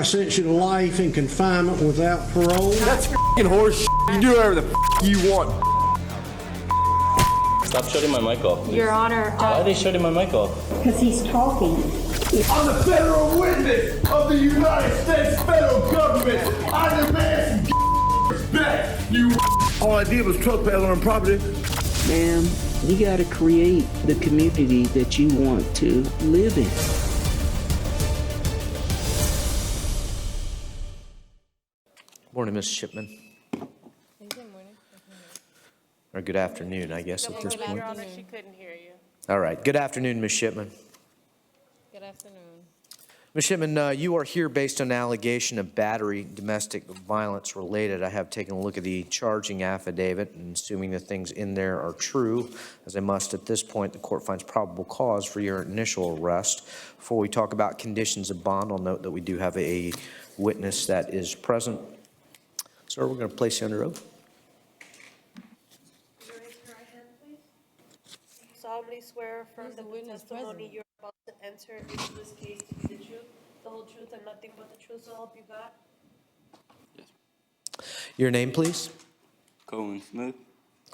sentence you to life in confinement without parole. That's f***ing horse shit. You do whatever the f*** you want. Stop shutting my mic off, please. Your Honor, Why are they shutting my mic off? because he's talking. I'm the federal witness of the United States federal government. I demand some respect, you. All I did was trespass on property. Ma'am, you got to create the community that you want to live in. Morning, Ms. Shipman. Good morning. Or good afternoon, I guess, at this point. Your Honor, she couldn't hear you. All right. Good afternoon, Ms. Shipman. Good afternoon. Ms. Shipman, you are here based on allegation of battery domestic violence related. I have taken a look at the charging affidavit, and assuming the things in there are true, as I must at this point, the court finds probable cause for your initial arrest. Before we talk about conditions of bond, I'll note that we do have a witness that is present. Sir, we're going to place you under oath. Solemnly swear affirm that the testimony you're about to enter into this case to be the truth, the whole truth, and nothing but the truth, so help you God? Your name, please. Cohen Smith.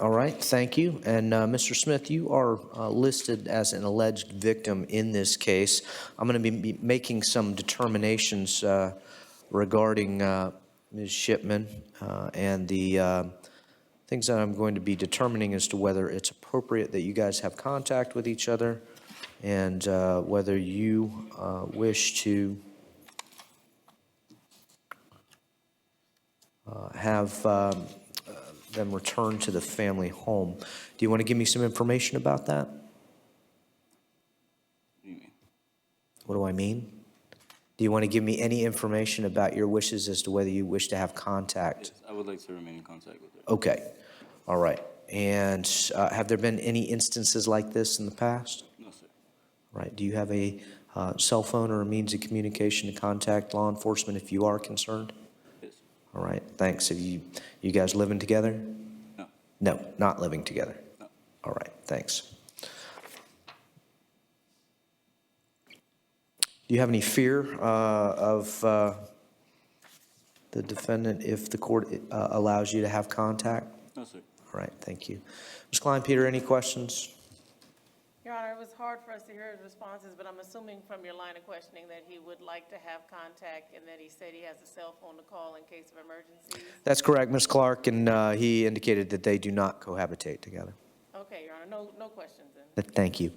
All right, thank you. And Mr. Smith, you are listed as an alleged victim in this case. I'm going to be making some determinations regarding Ms. Shipman and the things that I'm going to be determining as to whether it's appropriate that you guys have contact with each other and whether you wish to have them return to the family home. Do you want to give me some information about that? What do you mean? What do I mean? Do you want to give me any information about your wishes as to whether you wish to have contact? Yes, I would like to remain in contact with her. Okay. All right. And have there been any instances like this in the past? No, sir. Right. Do you have a cell phone or a means of communication to contact law enforcement if you are concerned? Yes. All right. Thanks. Have you guys living together? No. No, not living together. No. All right. Thanks. Do you have any fear of the defendant if the court allows you to have contact? No, sir. All right, thank you. Ms. Klein-Peter, any questions? Your Honor, it was hard for us to hear his responses, but I'm assuming from your line of questioning that he would like to have contact and that he said he has a cell phone to call in case of emergencies. That's correct, Ms. Clark, and he indicated that they do not cohabitate together. Okay, Your Honor, no questions then. Thank you.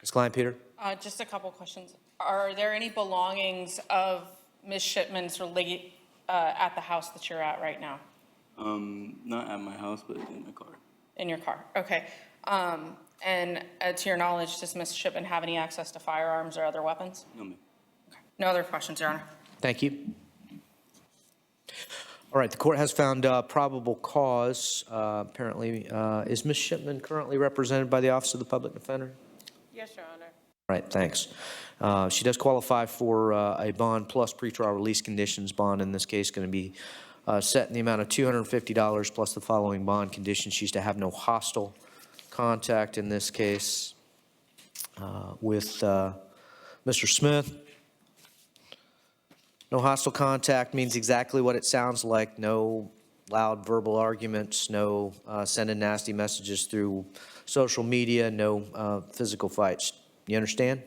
Ms. Klein-Peter? Just a couple questions. Are there any belongings of Ms. Shipman's at the house that you're at right now? Not at my house, but in my car. In your car, okay. And to your knowledge, does Ms. Shipman have any access to firearms or other weapons? No, ma'am. Okay. No other questions, Your Honor. Thank you. All right, the court has found probable cause. Apparently, is Ms. Shipman currently represented by the Office of the Public Defender? Yes, Your Honor. All right, thanks. She does qualify for a bond plus pretrial release conditions. Bond in this case going to be set in the amount of $250 plus the following bond conditions. She's to have no hostile contact in this case with Mr. Smith. No hostile contact means exactly what it sounds like. No loud verbal arguments, no sending nasty messages through social media, no physical fights. You understand?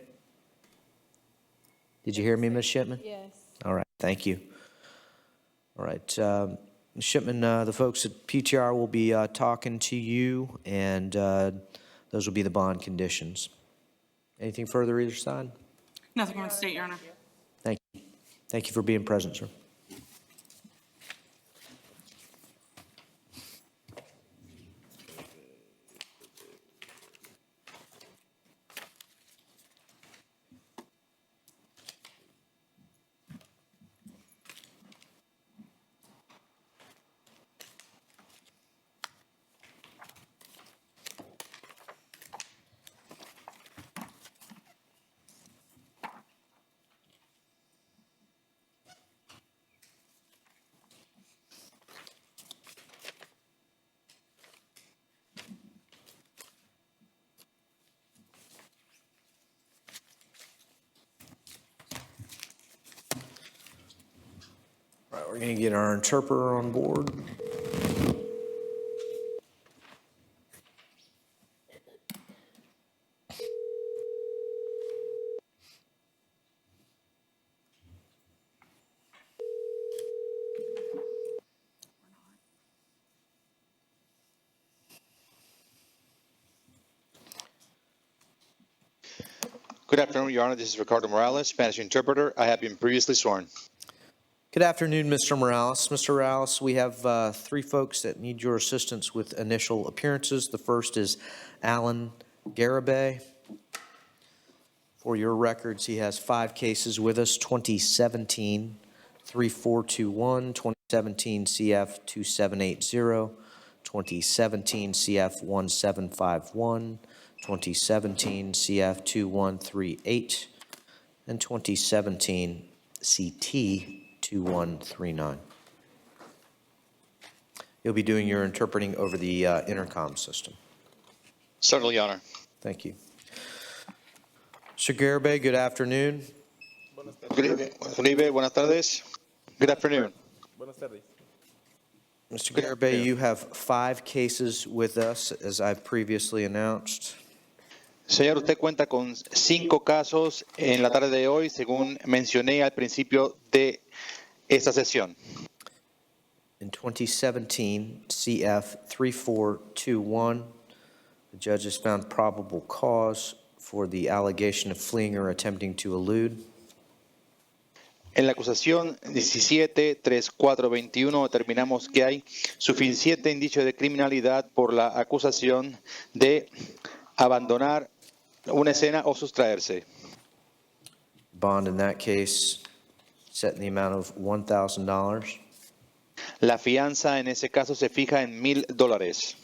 Did you hear me, Ms. Shipman? Yes. All right, thank you. All right, Ms. Shipman, the folks at PTR will be talking to you, and those will be the bond conditions. Anything further either side? Nothing on the state, Your Honor. Thank you. Thank you for being present, sir. We're going to get our interpreter on board. Good afternoon, Your Honor. This is Ricardo Morales, Spanish interpreter. I have been previously sworn. Good afternoon, Mr. Morales. Mr. Morales, we have three folks that need your assistance with initial appearances. The first is Alan Garibay. For your records, he has 5 cases with us, 2017 3421, 2017 CF 2780, 2017 CF 1751, 2017 CF 2138, and 2017 CT 2139. You'll be doing your interpreting over the intercom system. Certainly, Your Honor. Thank you. Mr. Garibay, good afternoon. Uribe, buenas tardes. Good afternoon. Mr. Garibay, you have 5 cases with us, as I've previously announced. Señor, usted cuenta con 5 casos en la tarde de hoy, según mencioné al principio de esta sesión. In 2017, CF 3421, the judge has found probable cause for the allegation of fleeing or attempting to elude. En la acusación 17-3421 determinamos que hay suficiente indicio de criminalidad por la acusación de abandonar una escena o sustraerse. Bond in that case set in the amount of $1,000. La fianza en ese caso se fija en $1,000.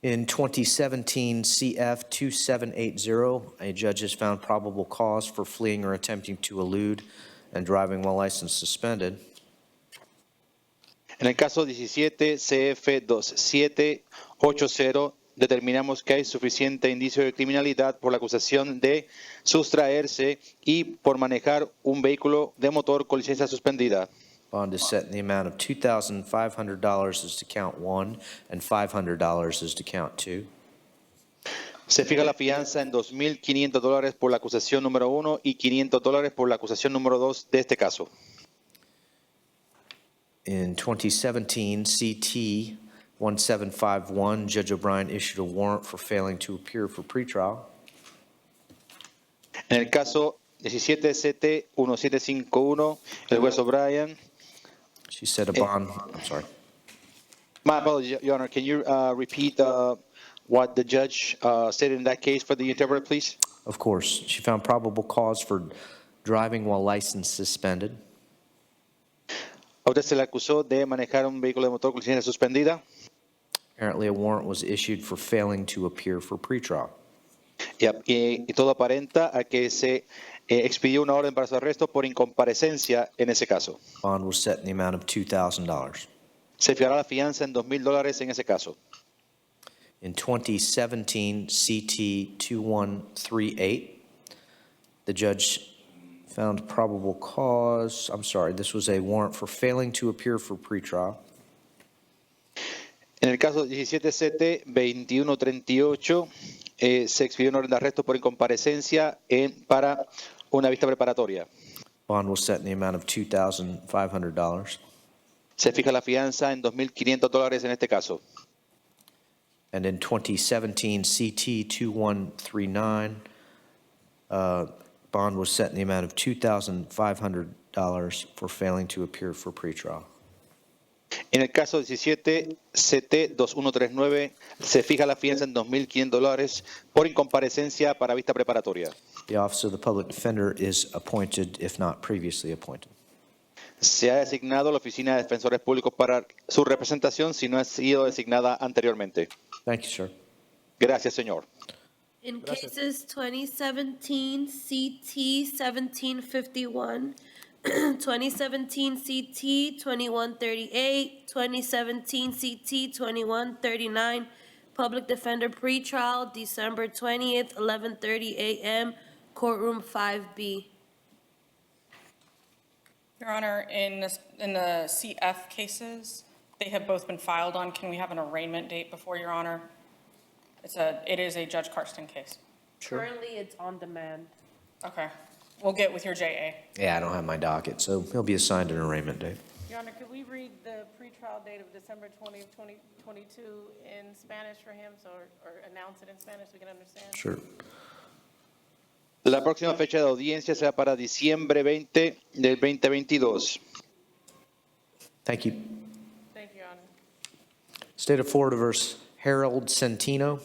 In 2017 CF 2780, a judge has found probable cause for fleeing or attempting to elude and driving while license suspended. En el caso 17 CF 2780 determinamos que hay suficiente indicio de criminalidad por la acusación de sustraerse y por manejar un vehículo de motor con licencia suspendida. Bond is set in the amount of $2,500 as to count 1 and $500 as to count 2. Se fija la fianza en $2,500 por la acusación número 1 y $500 por la acusación número 2 de este caso. In 2017 CT 1751, Judge O'Brien issued a warrant for failing to appear for pretrial. En el caso 17 CT 1751, el juez O'Brien. She said a bond, I'm sorry. My apologies, Your Honor. Can you repeat what the judge stated in that case for the interpreter, please? Of course. She found probable cause for driving while license suspended. A usted se le acusó de manejar un vehículo de motor con licencia suspendida. Apparently a warrant was issued for failing to appear for pretrial. Y todo aparenta a que se expidió una orden para su arresto por incomparecencia en ese caso. Bond was set in the amount of $2,000. Se fijará la fianza en $2,000 en ese caso. In 2017 CT 2138, the judge found probable cause, this was a warrant for failing to appear for pretrial. En el caso 17 CT 2138, se expidió una orden de arresto por incomparecencia para una vista preparatoria. Bond was set in the amount of $2,500. Se fija la fianza en $2,500 en este caso. And in 2017 CT 2139, bond was set in the amount of $2,500 for failing to appear for pretrial. En el caso 17 CT 2139, se fija la fianza en $2,500 por incomparecencia para vista preparatoria. The Office of the Public Defender is appointed if not previously appointed. Se ha designado la Oficina de Defensores Públicos para su representación si no ha sido designada anteriormente. Thank you, sir. Gracias, señor. In cases 2017 CT 1751, 2017 CT 2138, 2017 CT 2139, Public Defender pretrial, December 20th, 11:30 a.m., courtroom 5B. Your Honor, in the CF cases, they have both been filed on. Can we have an arraignment date before, Your Honor? It is a Judge Karsten case. Currently, it's on demand. Okay. We'll get with your JA. Yeah, I don't have my docket, so he'll be assigned an arraignment date. Your Honor, could we read the pretrial date of December 20th, 2022 in Spanish for him, or announce it in Spanish so we can understand? Sure. La próxima fecha de audiencia será para diciembre 20 del 2022. Thank you. Thank you, Your Honor. State of Florida versus Harold Centino.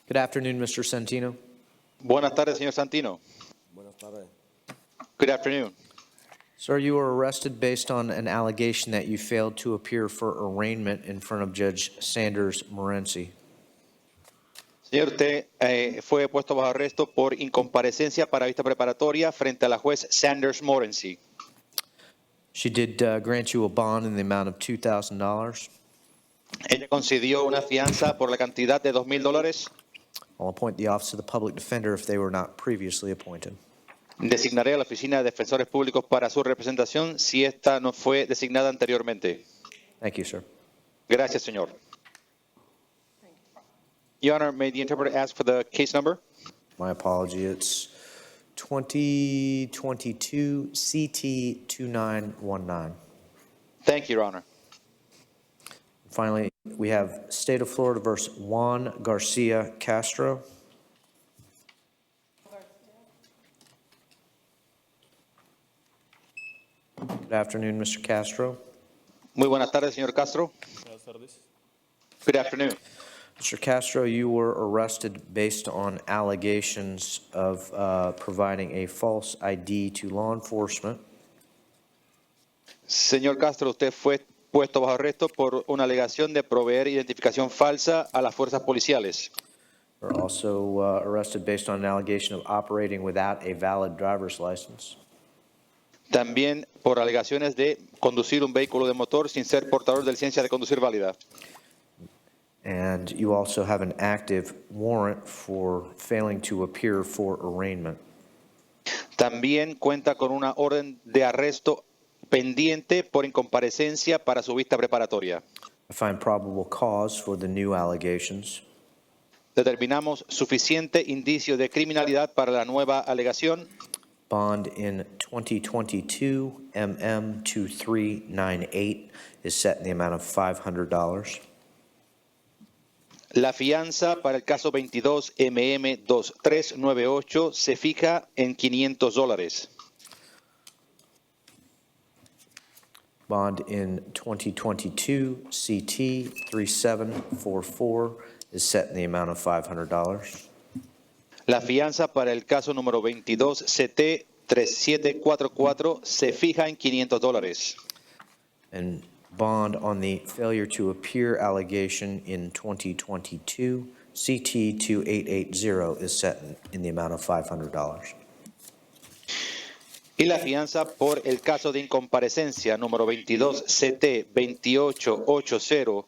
Good afternoon, Mr. Centino. Buenas tardes, señor Santino. Buenas tardes. Good afternoon. Sir, you were arrested based on an allegation that you failed to appear for arraignment in front of Judge Sanders Morency. Señor, usted fue puesto bajo arresto por incomparecencia para vista preparatoria frente a la juez Sanders Morency. She did grant you a bond in the amount of $2,000. Ella concedió una fianza por la cantidad de $2,000. I'll appoint the Office of the Public Defender if they were not previously appointed. Designaré a la Oficina de Defensores Públicos para su representación si esta no fue designada anteriormente. Thank you, sir. Gracias, señor. Your Honor, may the interpreter ask for the case number? My apology. It's 2022 CT 2919. Thank you, Your Honor. Finally, we have State of Florida versus Juan Garcia Castro. Good afternoon, Mr. Castro. Muy buenas tardes, señor Castro. Buenas tardes. Good afternoon. Mr. Castro, you were arrested based on allegations of providing a false ID to law enforcement. Señor Castro, usted fue puesto bajo arresto por una alegación de proveer identificación falsa a las fuerzas policiales. You were also arrested based on an allegation of operating without a valid driver's license. También por alegaciones de conducir un vehículo de motor sin ser portador de licencia de conducir válida. And you also have an active warrant for failing to appear for arraignment. También cuenta con una orden de arresto pendiente por incomparecencia para su vista preparatoria. I find probable cause for the new allegations. Determinamos suficiente indicio de criminalidad para la nueva alegación. Bond in 2022 MM2398 is set in the amount of $500. La fianza para el caso 22 MM2398 se fija en $500. Bond in 2022 CT 3744 is set in the amount of $500. La fianza para el caso número 22 CT 3744 se fija en $500. And bond on the failure to appear allegation in 2022 CT 2880 is set in the amount of $500. Y la fianza por el caso de incomparecencia número 22 CT 2880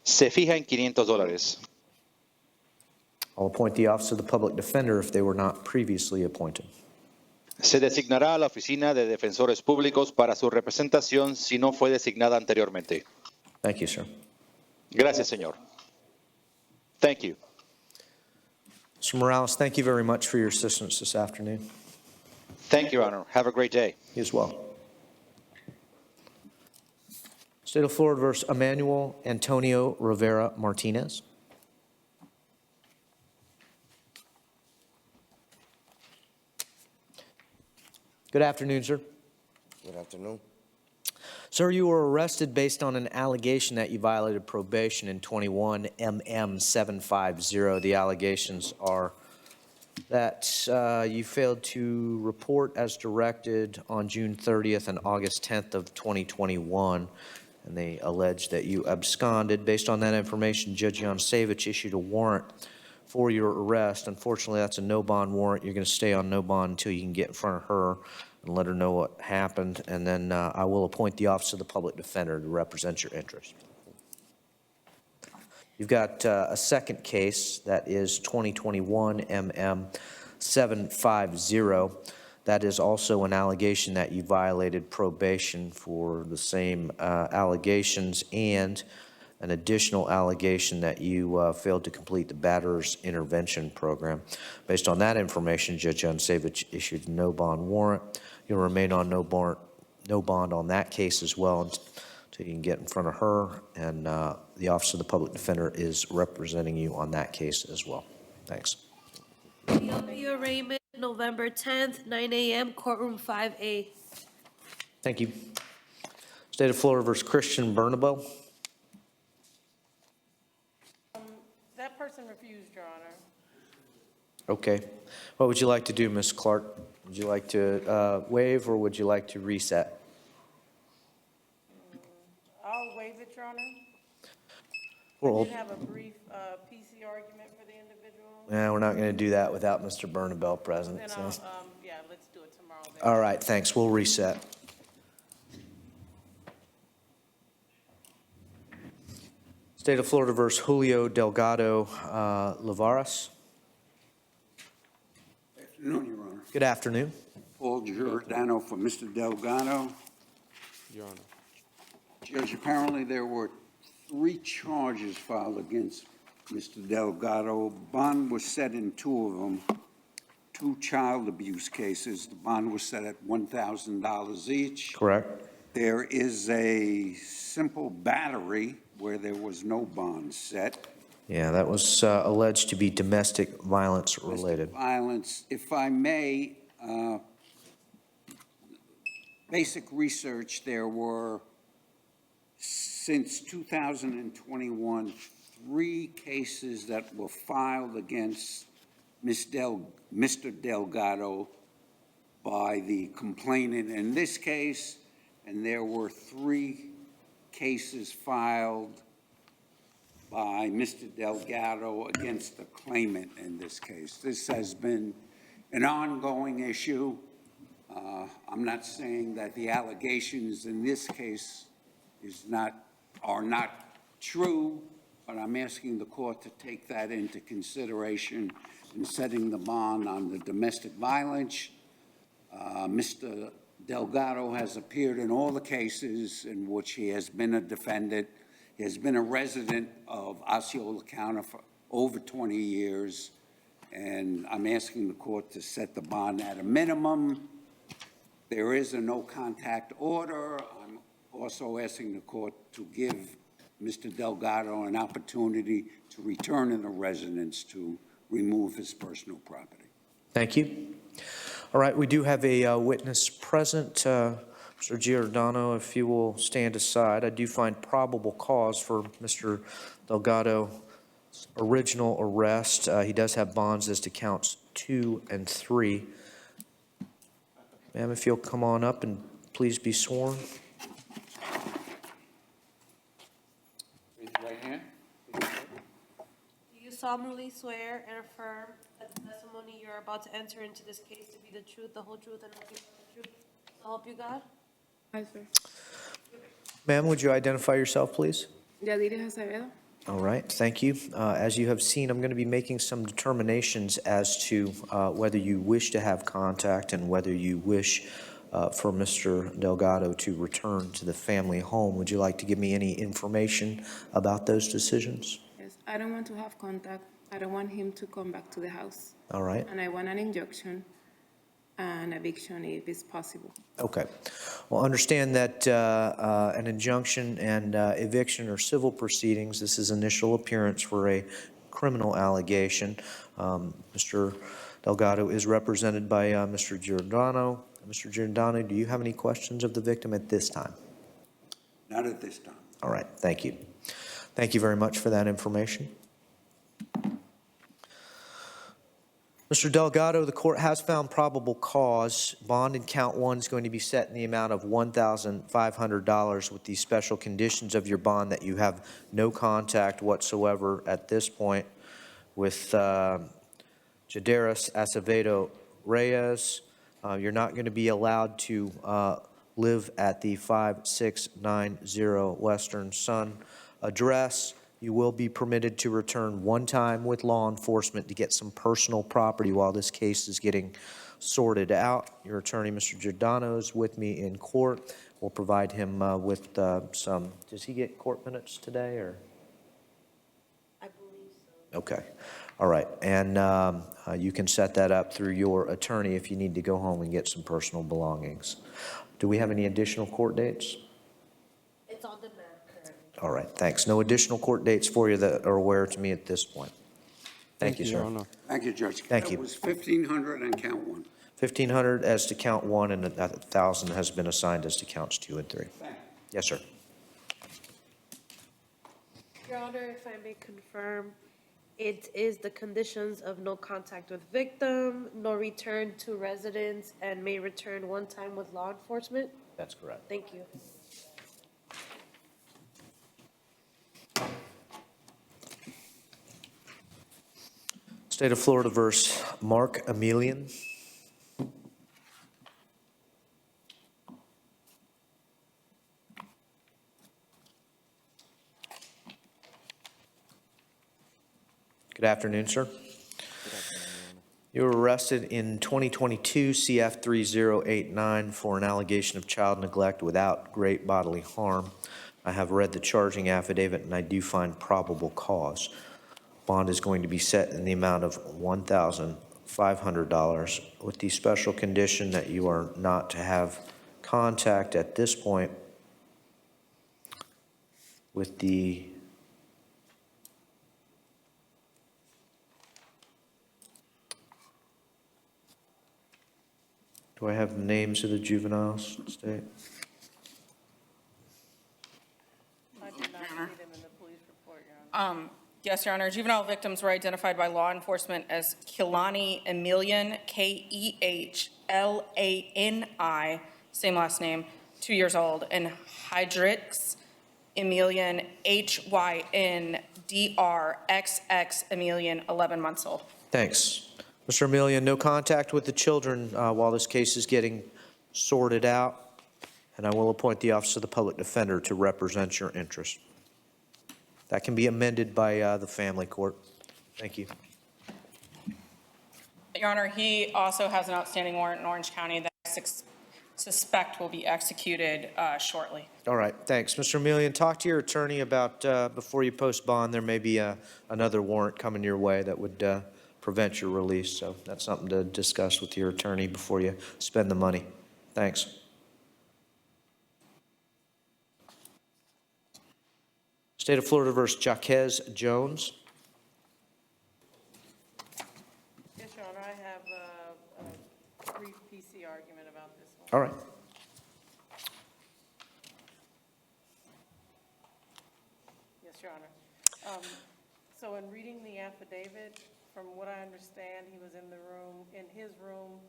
se fija en $500. I'll appoint the Office of the Public Defender if they were not previously appointed. Se designará a la Oficina de Defensores Públicos para su representación si no fue designada anteriormente. Thank you, sir. Gracias, señor. Thank you. Mr. Morales, thank you very much for your assistance this afternoon. Thank you, Your Honor. Have a great day. You as well. State of Florida versus Emmanuel Antonio Rivera Martinez. Good afternoon, sir. Good afternoon. Sir, you were arrested based on an allegation that you violated probation in 21 MM750. The allegations are that you failed to report as directed on June 30th and August 10th of 2021, and they allege that you absconded. Based on that information, Judge Yansevich issued a warrant for your arrest. Unfortunately, that's a no-bond warrant. You're going to stay on no bond until you can get in front of her. and let her know what happened, and then I will appoint the Office of the Public Defender to represent your interests. You've got a second case that is 2021 MM 750. That is also an allegation that you violated probation for the same allegations, and an additional allegation that you failed to complete the batterer's intervention program. Based on that information, Judge Unsavage issued no bond warrant. You'll remain on no bond on that case as well until you can get in front of her, and the Office of the Public Defender is representing you on that case as well. Thanks. PLP arraignment, November 10th, 9 a.m., courtroom 5A. Thank you. State of Florida versus Christian Bernabel. That person refused, Your Honor. Okay. What would you like to do, Ms. Clark? Would you like to waive, or would you like to reset? I'll waive it, Your Honor. Well, We did have a brief PC argument for the individual. we're not going to do that without Mr. Bernabel present. Then so. yeah, let's do it tomorrow then. All right, thanks. We'll reset. State of Florida versus Julio Delgado Lavares. Afternoon, Your Honor. Good afternoon. Paul Giordano for Mr. Delgado. Your Honor. Judge, apparently there were 3 charges filed against Mr. Delgado. Bond was set in 2 of them, 2 child abuse cases. The bond was set at $1,000 each. Correct. There is a simple battery where there was no bond set. Yeah, that was alleged to be domestic violence related. Violence, if I may, basic research, there were, since 2021, 3 cases that were filed against Mr. Delgado by the complainant in this case, and there were 3 cases filed by Mr. Delgado against the claimant in this case. This has been an ongoing issue. I'm not saying that the allegations in this case are not true, but I'm asking the court to take that into consideration in setting the bond on the domestic violence. Mr. Delgado has appeared in all the cases in which he has been a defendant. He has been a resident of Osceola County for over 20 years, and I'm asking the court to set the bond at a minimum. There is a no-contact order. I'm also asking the court to give Mr. Delgado an opportunity to return in the residence to remove his personal property. Thank you. All right, we do have a witness present. Mr. Giordano, if you will stand aside. I do find probable cause for Mr. Delgado's original arrest. He does have bonds as to counts 2 and 3. Ma'am, if you'll come on up and please be sworn. Raise your right hand. Do you solemnly swear and affirm that the testimony you're about to enter into this case to be the truth, the whole truth, and nothing but the truth? So help you God? I swear. Ma'am, would you identify yourself, please? Yadira Acevedo. All right, thank you. As you have seen, I'm going to be making some determinations as to whether you wish to have contact and whether you wish for Mr. Delgado to return to the family home. Would you like to give me any information about those decisions? Yes, I don't want to have contact. I don't want him to come back to the house. All right. And I want an injunction and eviction if it's possible. Okay. Well, understand that an injunction and eviction are civil proceedings. This is initial appearance for a criminal allegation. Mr. Delgado is represented by Mr. Giordano. Mr. Giordano, do you have any questions of the victim at this time? Not at this time. All right. Thank you. Thank you very much for that information. Mr. Delgado, the court has found probable cause. Bond in count 1 is going to be set in the amount of $1,500 with the special conditions of your bond that you have no contact whatsoever at this point with Jadaris Acevedo Reyes, You're not going to be allowed to live at the 5690 Western Sun address. You will be permitted to return one time with law enforcement to get some personal property while this case is getting sorted out. Your attorney, Mr. Giordano, is with me in court. We'll provide him with some, does he get court minutes today, or? I believe so. Okay, all right. And you can set that up through your attorney if you need to go home and get some personal belongings. Do we have any additional court dates? It's on the map currently. All right, thanks. No additional court dates for you that are aware to me at this point. Thank you, Your sir. Honor. Thank you, Judge. Thank you. That was 1,500 and count one. 1,500 as to count one, and 1,000 has been assigned as to counts 2 and 3. Thank you. Yes, sir. Your Honor, if I may confirm, it is the conditions of no contact with victim, no return to residence, and may return one time with law enforcement? That's correct. Thank you. State of Florida versus Mark Emilian. Good afternoon, sir. You were arrested in 2022 CF 3089 for an allegation of child neglect without great bodily harm. I have read the charging affidavit and I do find probable cause. Bond is going to be set in the amount of $1,500 with the special condition that you are not to have contact at this point with the do I have the names of the juveniles, State? I did not see them in the police report, Your Honor. Yes, Your Honor. Juvenile victims were identified by law enforcement as Kehlani Emilian, Kehlani, same last name, 2 years old, and Hydrix Emilian, HYNDRXX Emilian, 11 months old. Thanks. Mr. Emilian, no contact with the children while this case is getting sorted out, and I will appoint the Office of the Public Defender to represent your interest. That can be amended by the family court. Thank you. Your Honor, he also has an outstanding warrant in Orange County that I suspect will be executed shortly. All right, thanks. Mr. Emilian, talk to your attorney about, before you post bond, there may be another warrant coming your way that would prevent your release. So that's something to discuss with your attorney before you spend the money. Thanks. State of Florida versus Jaquez Jones. Yes, Your Honor, I have a brief PC argument about this one. All right. Yes, Your Honor. So in reading the affidavit, from what I understand, he was in his room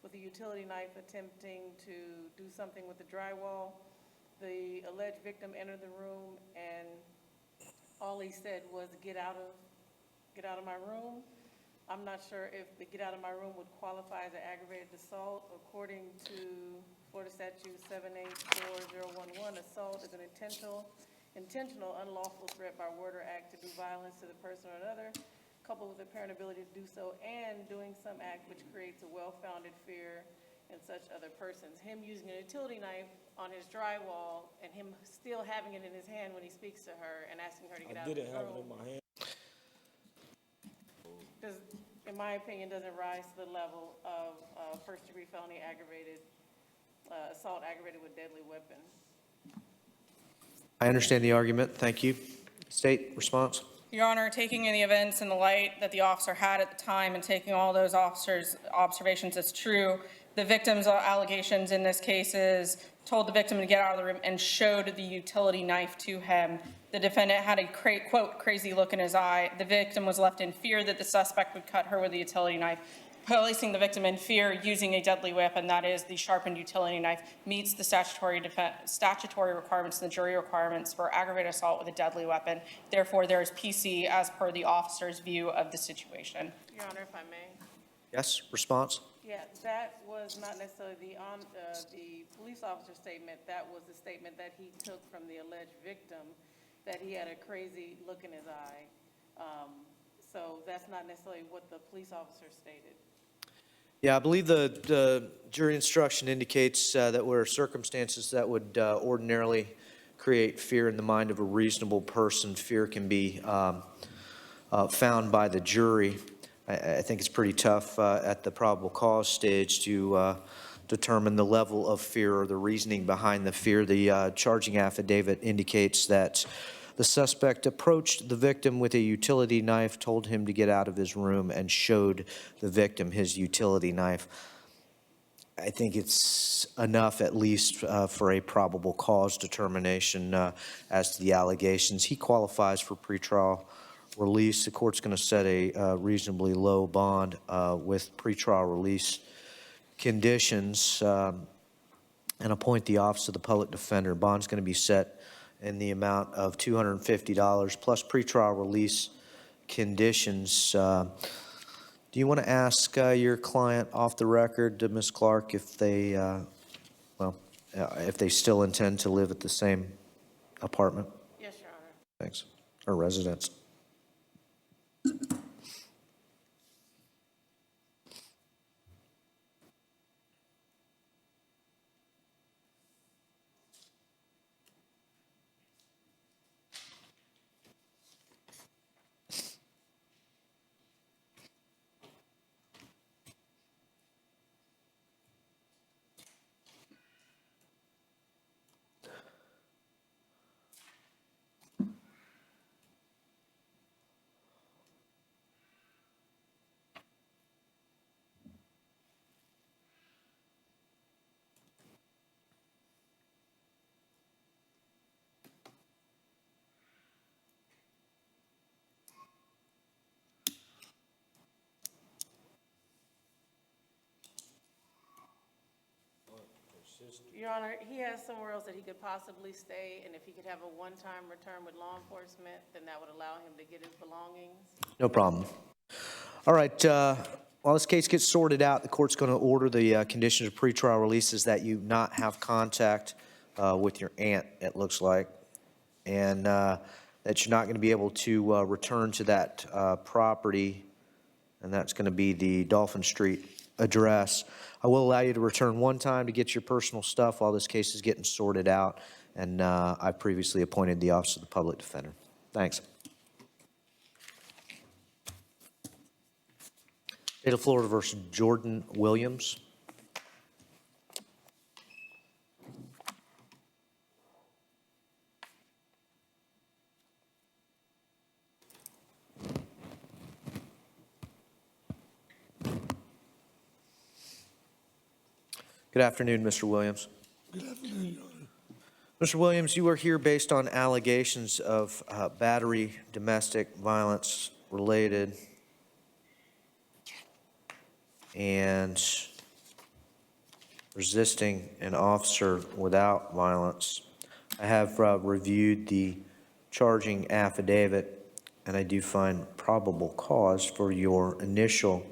with a utility knife attempting to do something with the drywall. The alleged victim entered the room and all he said was, get out of my room. I'm not sure if the get out of my room would qualify as an aggravated assault. According to Florida Statute 784011, assault is an intentional unlawful threat by word or act to do violence to the person or another, coupled with apparent ability to do so, and doing some act which creates a well-founded fear in such other persons. Him using a utility knife on his drywall and him still having it in his hand when he speaks to her and asking her to get out of the room. In my opinion, doesn't rise to the level of first-degree felony aggravated assault aggravated with deadly weapon. I understand the argument. Thank you. State response. Your Honor, taking in the events in the light that the officer had at the time and taking all those officers' observations as true, the victim's allegations in this case is told the victim to get out of the room and showed the utility knife to him. The defendant had a, quote, crazy look in his eye. The victim was left in fear that the suspect would cut her with a utility knife. Placing the victim in fear using a deadly weapon, that is the sharpened utility knife, meets the statutory requirements and the jury requirements for aggravated assault with a deadly weapon. Therefore, there is PC as per the officer's view of the situation. Your Honor, if I may. Yes, response. Yeah, that was not necessarily the police officer statement. That was the statement that he took from the alleged victim, that he had a crazy look in his eye. So that's not necessarily what the police officer stated. Yeah, I believe the jury instruction indicates that where circumstances that would ordinarily create fear in the mind of a reasonable person, fear can be found by the jury. I think it's pretty tough at the probable cause stage to determine the level of fear or the reasoning behind the fear. The charging affidavit indicates that the suspect approached the victim with a utility knife, told him to get out of his room, and showed the victim his utility knife. I think it's enough, at least, for a probable cause determination as to the allegations. He qualifies for pretrial release. The court's going to set a reasonably low bond with pretrial release conditions and appoint the Office of the Public Defender. Bond's going to be set in the amount of $250 plus pretrial release conditions. Do you want to ask your client off the record, Ms. Clark, if they, if they still intend to live at the same apartment? Yes, Your Honor. Thanks. Or residence? Your Honor, he has somewhere else that he could possibly stay, and if he could have a one-time return with law enforcement, then that would allow him to get his belongings. No problem. All right. While this case gets sorted out, the court's going to order the conditions of pretrial releases that you not have contact with your aunt, it looks like, and that you're not going to be able to return to that property, and that's going to be the Dolphin Street address. I will allow you to return one time to get your personal stuff while this case is getting sorted out, and I previously appointed the Office of the Public Defender. Thanks. State of Florida versus Jordan Williams. Good afternoon, Mr. Williams. Good afternoon, Your Honor. Mr. Williams, you are here based on allegations of battery, domestic violence related, and resisting an officer without violence. I have reviewed the charging affidavit, and I do find probable cause for your initial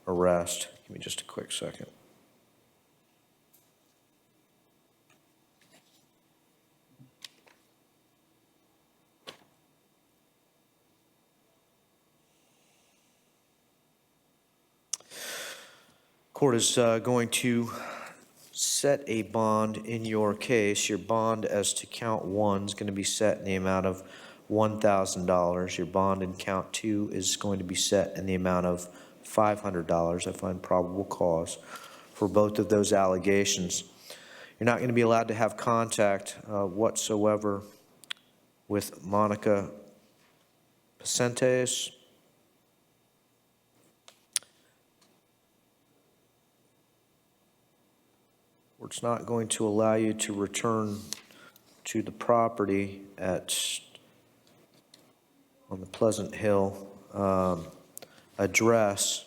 arrest. Give me just a quick second. Court is going to set a bond in your case. Your bond as to count one is going to be set in the amount of $1,000. Your bond in count two is going to be set in the amount of $500. I find probable cause for both of those allegations. You're not going to be allowed to have contact whatsoever with Monica Pacentes. It's not going to allow you to return to the property on the Pleasant Hill address.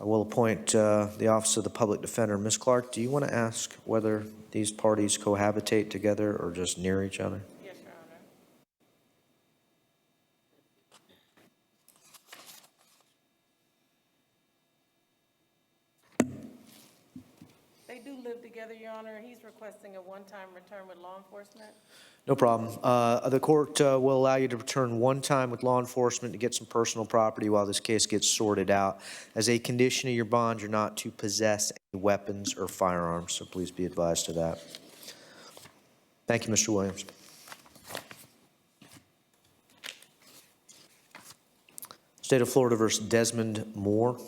I will appoint the Office of the Public Defender. Ms. Clark, do you want to ask whether these parties cohabitate together or just near each other? Yes, Your Honor. requesting a one-time return with law enforcement. No problem. The court will allow you to return one time with law enforcement to get some personal property while this case gets sorted out. As a condition of your bond, you're not to possess any weapons or firearms, so please be advised of that. Thank you, Mr. Williams. State of Florida versus Desmond Moore.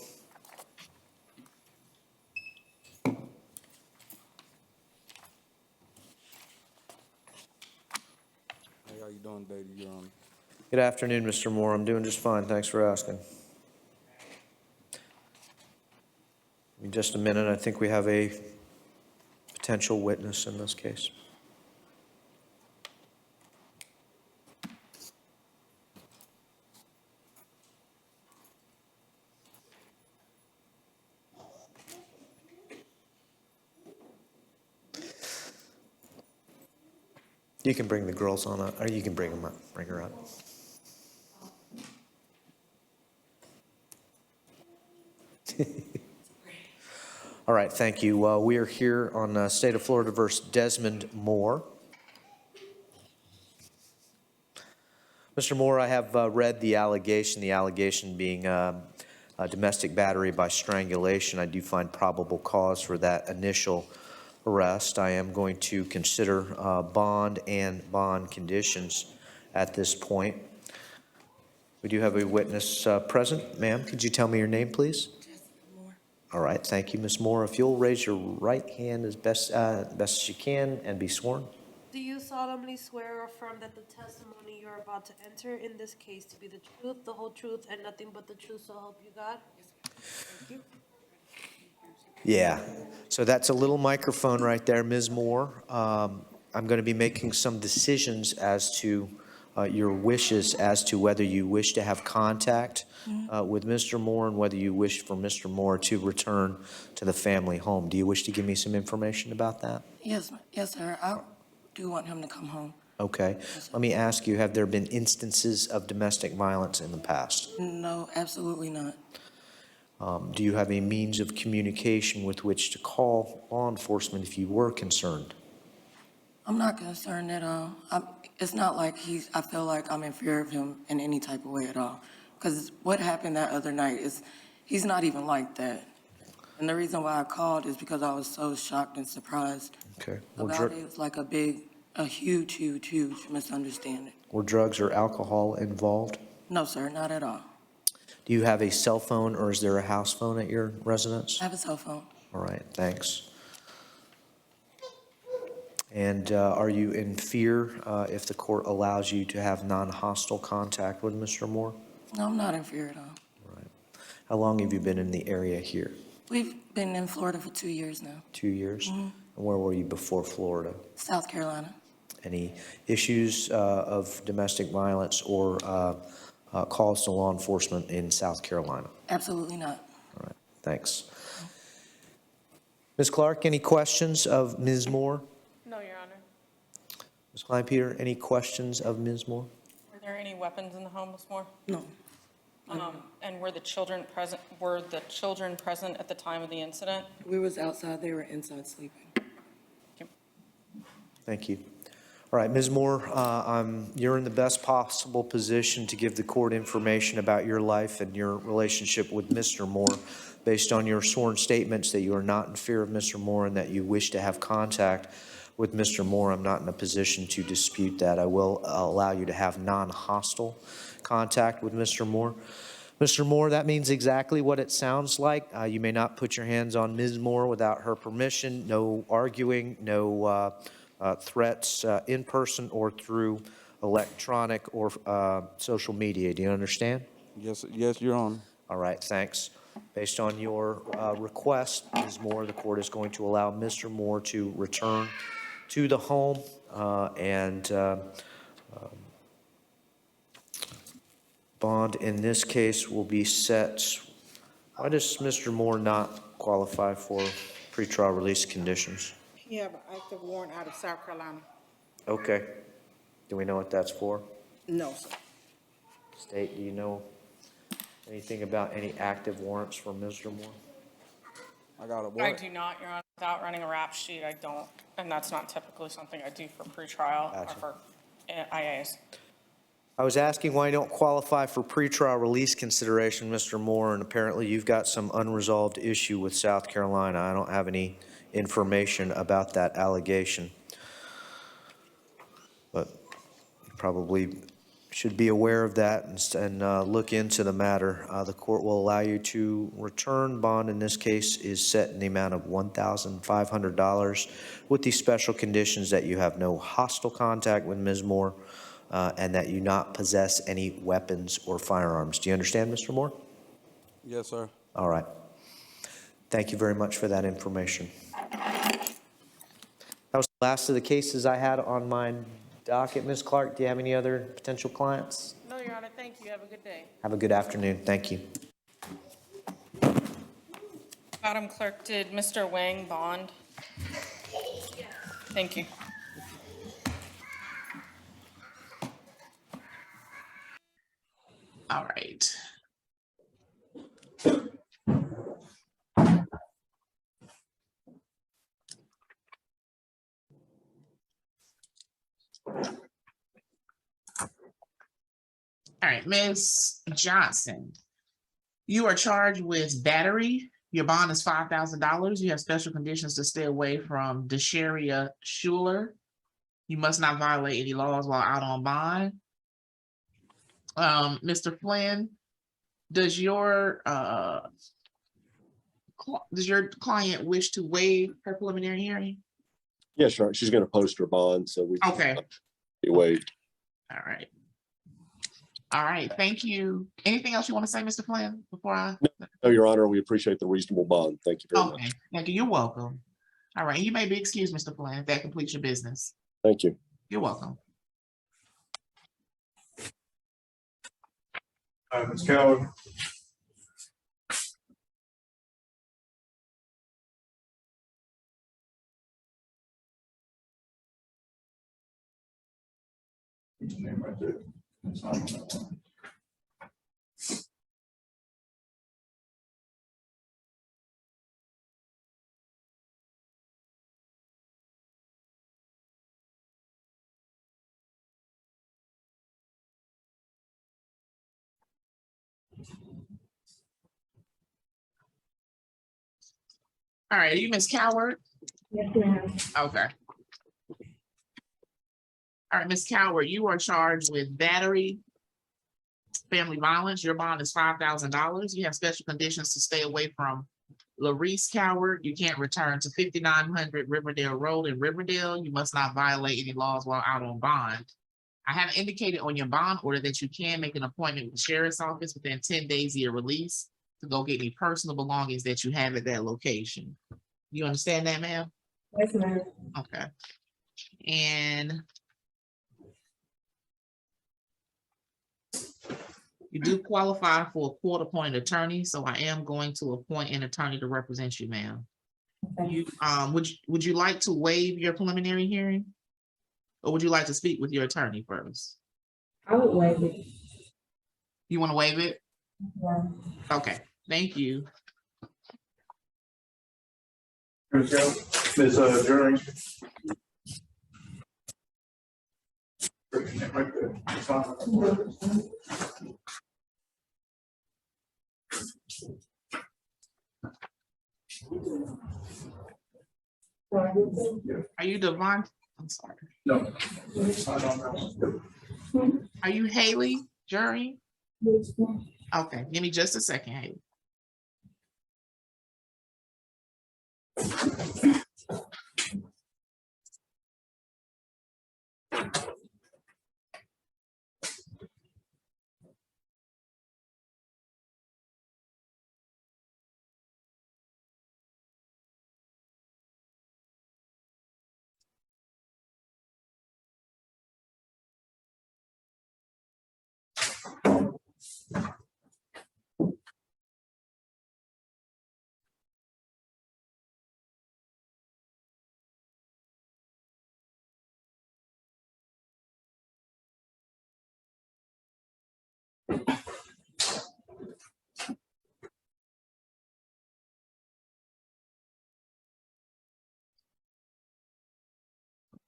How you doing today, Your Honor? Good afternoon, Mr. Moore. I'm doing just fine. Thanks for asking. In just a minute, I think we have a potential witness in this case. You can bring the girls on up, or you can bring them up, bring her up. All right, thank you. We are here on State of Florida versus Desmond Moore. Mr. Moore, I have read the allegation being domestic battery by strangulation. I do find probable cause for that initial arrest. I am going to consider bond and bond conditions at this point. We do have a witness present. Ma'am, could you tell me your name, please? All right, thank you, Ms. Moore. If you'll raise your right hand as best as you can and be sworn. Do you solemnly swear or affirm that the testimony you're about to enter in this case to be the truth, the whole truth, and nothing but the truth, so help you God? Thank you. Yeah, so that's a little microphone right there, Ms. Moore. I'm going to be making some decisions as to your wishes as to whether you wish to have contact with Mr. Moore and whether you wish for Mr. Moore to return to the family home. Do you wish to give me some information about that? Yes, sir. I do want him to come home. Okay. Let me ask you, have there been instances of domestic violence in the past? No, absolutely not. Do you have a means of communication with which to call law enforcement if you were concerned? I'm not concerned at all. It's not like I feel like I'm in fear of him in any type of way at all. Because what happened that other night is, he's not even like that. And the reason why I called is because I was so shocked and surprised Okay. about it. It was like a huge misunderstanding. Were drugs or alcohol involved? No, sir, not at all. Do you have a cell phone or is there a house phone at your residence? I have a cell phone. All right, thanks. And are you in fear if the court allows you to have non-hostile contact with Mr. Moore? No, I'm not in fear at all. All right. How long have you been in the area here? We've been in Florida for 2 years now. 2 years? And where were you before Florida? South Carolina. Any issues of domestic violence or calls to law enforcement in South Carolina? Absolutely not. All right, thanks. Ms. Clark, any questions of Ms. Moore? No, Your Honor. Ms. Klein-Peter, any questions of Ms. Moore? Were there any weapons in the home, Ms. Moore? No. And were the children present at the time of the incident? We was outside, they were inside sleeping. Thank you. All right, Ms. Moore, you're in the best possible position to give the court information about your life and your relationship with Mr. Moore based on your sworn statements that you are not in fear of Mr. Moore and that you wish to have contact with Mr. Moore. I'm not in a position to dispute that. I will allow you to have non-hostile contact with Mr. Moore. Mr. Moore, that means exactly what it sounds like. You may not put your hands on Ms. Moore without her permission. No arguing, no threats in person or through electronic or social media. Do you understand? Yes, Your Honor. All right, thanks. Based on your request, Ms. Moore, the court is going to allow Mr. Moore to return to the home and bond in this case will be set. Why does Mr. Moore not qualify for pretrial release conditions? He have an active warrant out of South Carolina. Okay. Do we know what that's for? No, sir. State, do you know anything about any active warrants for Mr. Moore? I got a I what? do not, Your Honor. Without running a rap sheet, I don't, and that's not typically something I do for pretrial or Gotcha. for IAs. I was asking why you don't qualify for pretrial release consideration, Mr. Moore, and apparently you've got some unresolved issue with South Carolina. I don't have any information about that allegation. But you probably should be aware of that and look into the matter. The court will allow you to return. Bond in this case is set in the amount of $1,500 with the special conditions that you have no hostile contact with Ms. Moore and that you not possess any weapons or firearms. Do you understand, Mr. Moore? Yes, sir. All right. Thank you very much for that information. That was the last of the cases I had on my docket. Ms. Clark, do you have any other potential clients? No, Your Honor, thank you. Have a good day. Have a good afternoon. Thank you. Madam Clerk, did Mr. Wang bond? Thank you. All right. All right, Ms. Johnson, you are charged with battery. Your bond is $5,000. You have special conditions to stay away from Desharia Schuler. You must not violate any laws while out on bond. Mr. Flynn, does your client wish to waive her preliminary hearing? Yeah, sure. She's going to post her bond, so we Okay. be waived. All right. All right, thank you. Anything else you want to say, Mr. Flynn, before I? No, Your Honor, we appreciate the reasonable bond. Thank you very much. Okay, thank you. You're welcome. All right, you may be excused, Mr. Flynn, if that completes your business. Thank you. You're welcome. Ms. Coward. Name right there. It's not on that one. All right, are you Ms. Coward? Yes, ma'am. Okay. All right, Ms. Coward, you are charged with battery, family violence. Your bond is $5,000. You have special conditions to stay away from Larice Coward. You can't return to 5900 Riverdale Road in Riverdale. You must not violate any laws while out on bond. I have indicated on your bond order that you can make an appointment with the sheriff's office within 10 days of your release to go get any personal belongings that you have at that location. You understand that, ma'am? Yes, ma'am. Okay. And you do qualify for a court-appointed attorney, so I am going to appoint an attorney to represent you, ma'am. You, would you like to waive your preliminary hearing? Or would you like to speak with your attorney first? I would waive it. You want to waive it? Yeah. Okay, thank you. Ms. Jerry. Name right there. It's not on that one. Are you Devon? I'm sorry. No. It's not on that one. Are you Haley Jury? Yes, ma'am. Okay, give me just a second, Haley.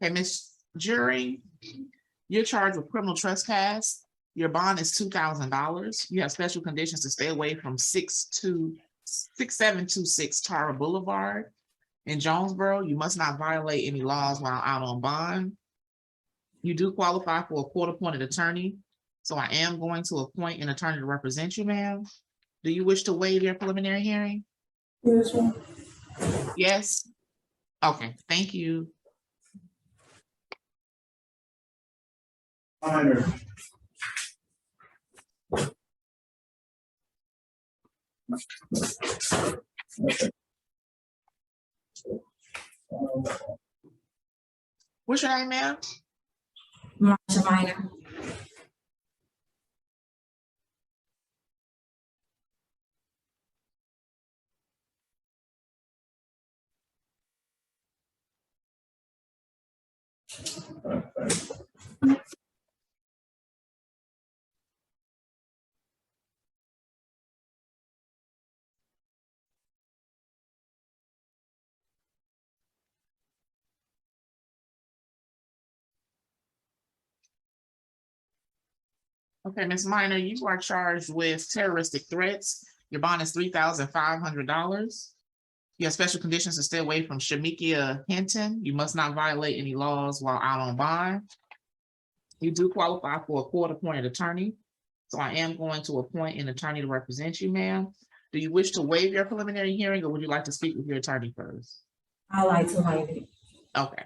Okay, Ms. Jury, you're charged with criminal trespass. Your bond is $2,000. You have special conditions to stay away from 6726 Tara Boulevard in Jonesboro. You must not violate any laws while out on bond. You do qualify for a court-appointed attorney, so I am going to appoint an attorney to represent you, ma'am. Do you wish to waive your preliminary hearing? Yes, ma'am. Yes? Okay, thank you. Minor. What's your name, ma'am? Marsha Minor. Okay, Ms. Minor, you are charged with terroristic threats. Your bond is $3,500. You have special conditions to stay away from Shamikia Hinton. You must not violate any laws while out on bond. You do qualify for a court-appointed attorney, so I am going to appoint an attorney to represent you, ma'am. Do you wish to waive your preliminary hearing, or would you like to speak with your attorney first? I like to waive it. Okay.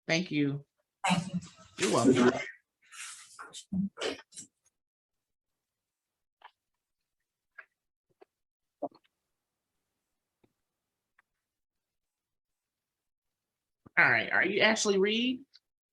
Thank you. Thank you. You're welcome. All right, are you Ashley Reed?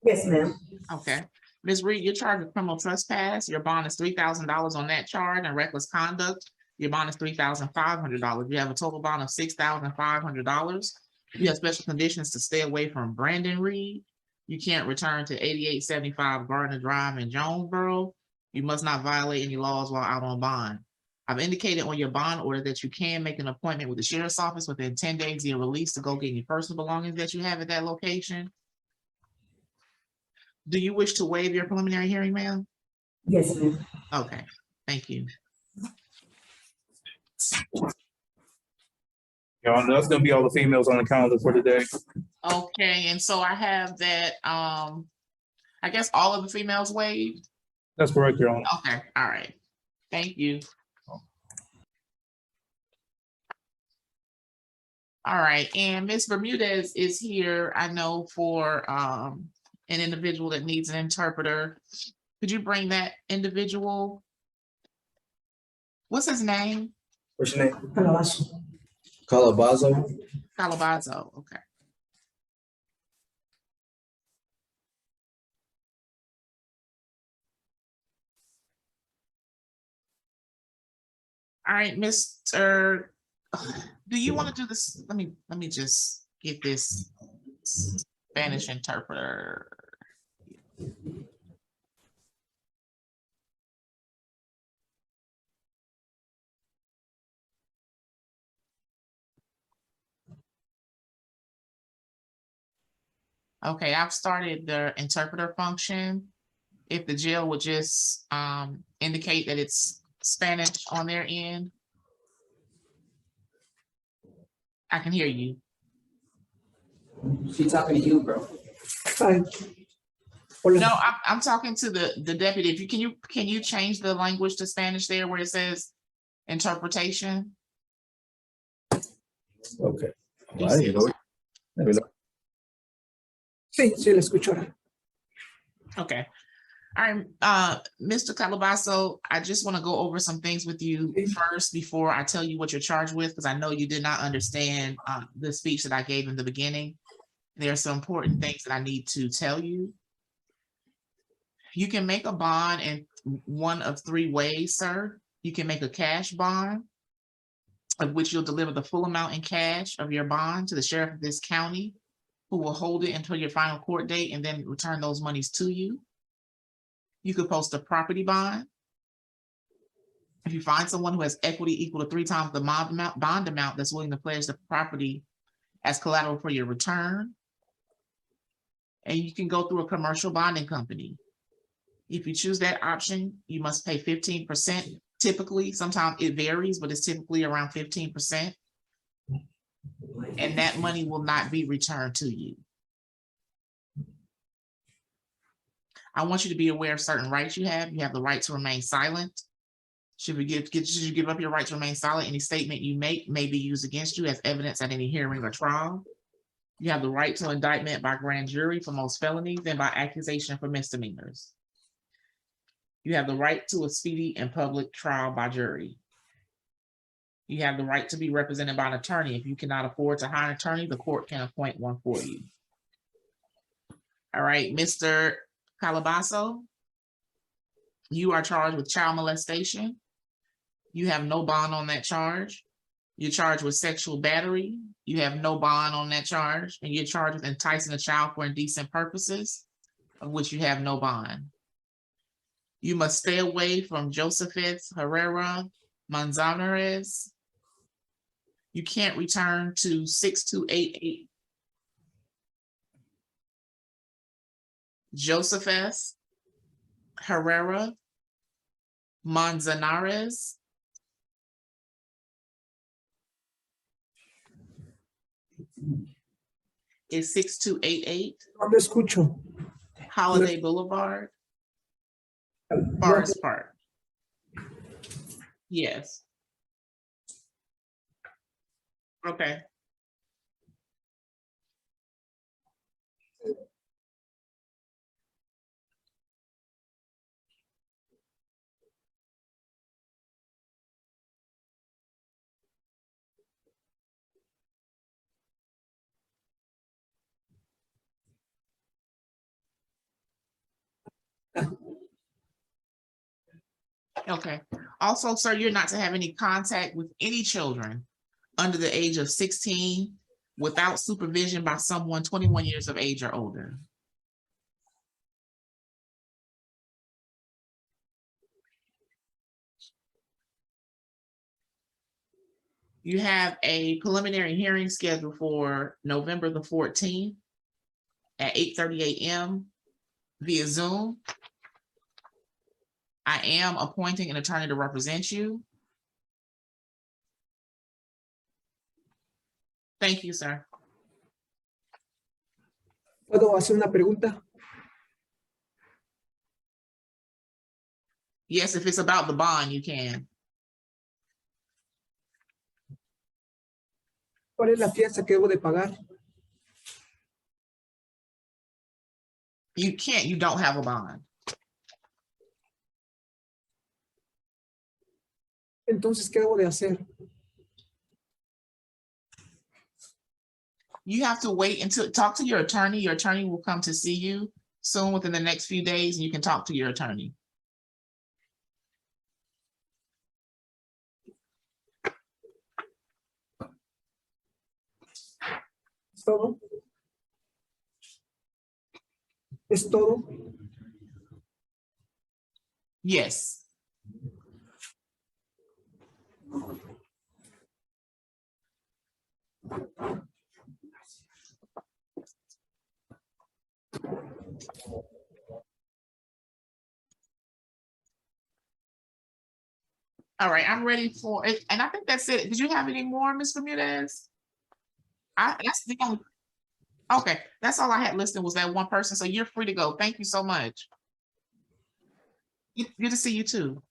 Yes, ma'am. Okay. Ms. Reed, you're charged with criminal trespass. Your bond is $3,000 on that charge, and reckless conduct. Your bond is $3,500. You have a total bond of $6,500. You have special conditions to stay away from Brandon Reed. You can't return to 8875 Gardner Drive in Jonesboro. You must not violate any laws while out on bond. I've indicated on your bond order that you can make an appointment with the sheriff's office within 10 days of your release to go get any personal belongings that you have at that location. Do you wish to waive your preliminary hearing, ma'am? Yes, ma'am. Okay, thank you. That's gonna be all the females on the calendar for today. Okay, and so I have that, I guess all of the females waived? That's correct, Your Honor. Okay, all right. Thank you. All right, and Ms. Bermudez is here, I know, for an individual that needs an interpreter. Could you bring that individual? What's his name? What's your name? Calabazo. Calabazo. Calabazo, okay. All right, Mr. Do you want to do this? Let me just get this Spanish interpreter. Okay, I've started the interpreter function. If the jail would just indicate that it's Spanish on their end. I can hear you. She's talking to you, bro. No, I'm talking to the deputy. If you can you change the language to Spanish there where it says interpretation? Okay. You see it? Sí, sí, la escucho ahora. Okay. All right, Mr. Calabazo, I just want to go over some things with you first before I tell you what you're charged with, because I know you did not understand the speech that I gave in the beginning. There are some important things that I need to tell you. You can make a bond in one of three ways, sir. You can make a cash bond, of which you'll deliver the full amount in cash of your bond to the sheriff of this county, who will hold it until your final court date and then return those monies to you. You could post a property bond. If you find someone who has equity equal to 3 times the bond amount that's willing to pledge the property as collateral for your return. and you can go through a commercial bonding company. If you choose that option, you must pay 15%. Typically, sometimes it varies, but it's typically around 15%. And that money will not be returned to you. I want you to be aware of certain rights you have. You have the right to remain silent. Should you give up your right to remain silent, any statement you make may be used against you as evidence at any hearing or trial. You have the right to indictment by grand jury for most felonies and by accusation for misdemeanors. You have the right to a speedy and public trial by jury. You have the right to be represented by an attorney. If you cannot afford to hire an attorney, the court can appoint one for you. All right, Mr. Calabasso, you are charged with child molestation. You have no bond on that charge. You're charged with sexual battery. You have no bond on that charge. And you're charged with enticing a child for indecent purposes, of which you have no bond. You must stay away from Josephus Herrera Manzanares. You can't return to 6288 Josephus Herrera Manzanares. Is 6288 No te escucho. Holiday Boulevard, Forest Park. Yes. Okay. Okay. Also, sir, you're not to have any contact with any children under the age of 16 without supervision by someone 21 years of age or older. You have a preliminary hearing scheduled for November the 14th at 8:30 a.m. via Zoom. I am appointing an attorney to represent you. Thank you, sir. ¿Puedo hacer una pregunta? Yes, if it's about the bond, you can. ¿Cuál es la fianza que debo de pagar? You can't, you don't have a bond. Entonces, ¿qué debo de hacer? You have to wait until, talk to your attorney. Your attorney will come to see you soon within the next few days, and you can talk to your attorney. ¿Es todo? ¿Es todo? Yes. All right, I'm ready for it. And I think that's it. Did you have any more, Ms. Bermudez? That's the only, okay, that's all I had listed was that one person. So you're free to go. Thank you so much. Good to see you too.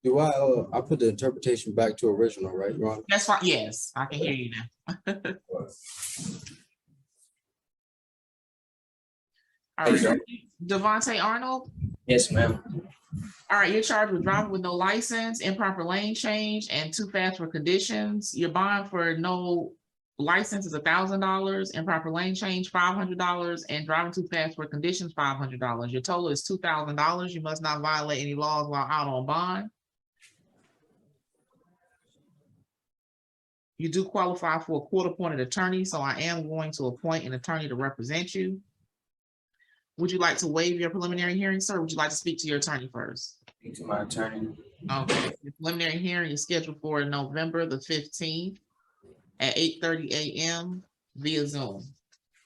Do I put the interpretation back to original, right, Ron? That's fine. Yes, I can hear you now. All right, Devontae Arnold. Yes, ma'am. All right, you're charged with driving with no license, improper lane change, and too fast for conditions. Your bond for no license is $1,000, improper lane change $500, and driving too fast for conditions $500. Your total is $2,000. You must not violate any laws while out on bond. You do qualify for a court-appointed attorney, so I am going to appoint an attorney to represent you. Would you like to waive your preliminary hearing, sir? Or would you like to speak to your attorney first? Speak to my attorney. Okay, the preliminary hearing is scheduled for November the 15th at 8:30 a.m. via Zoom.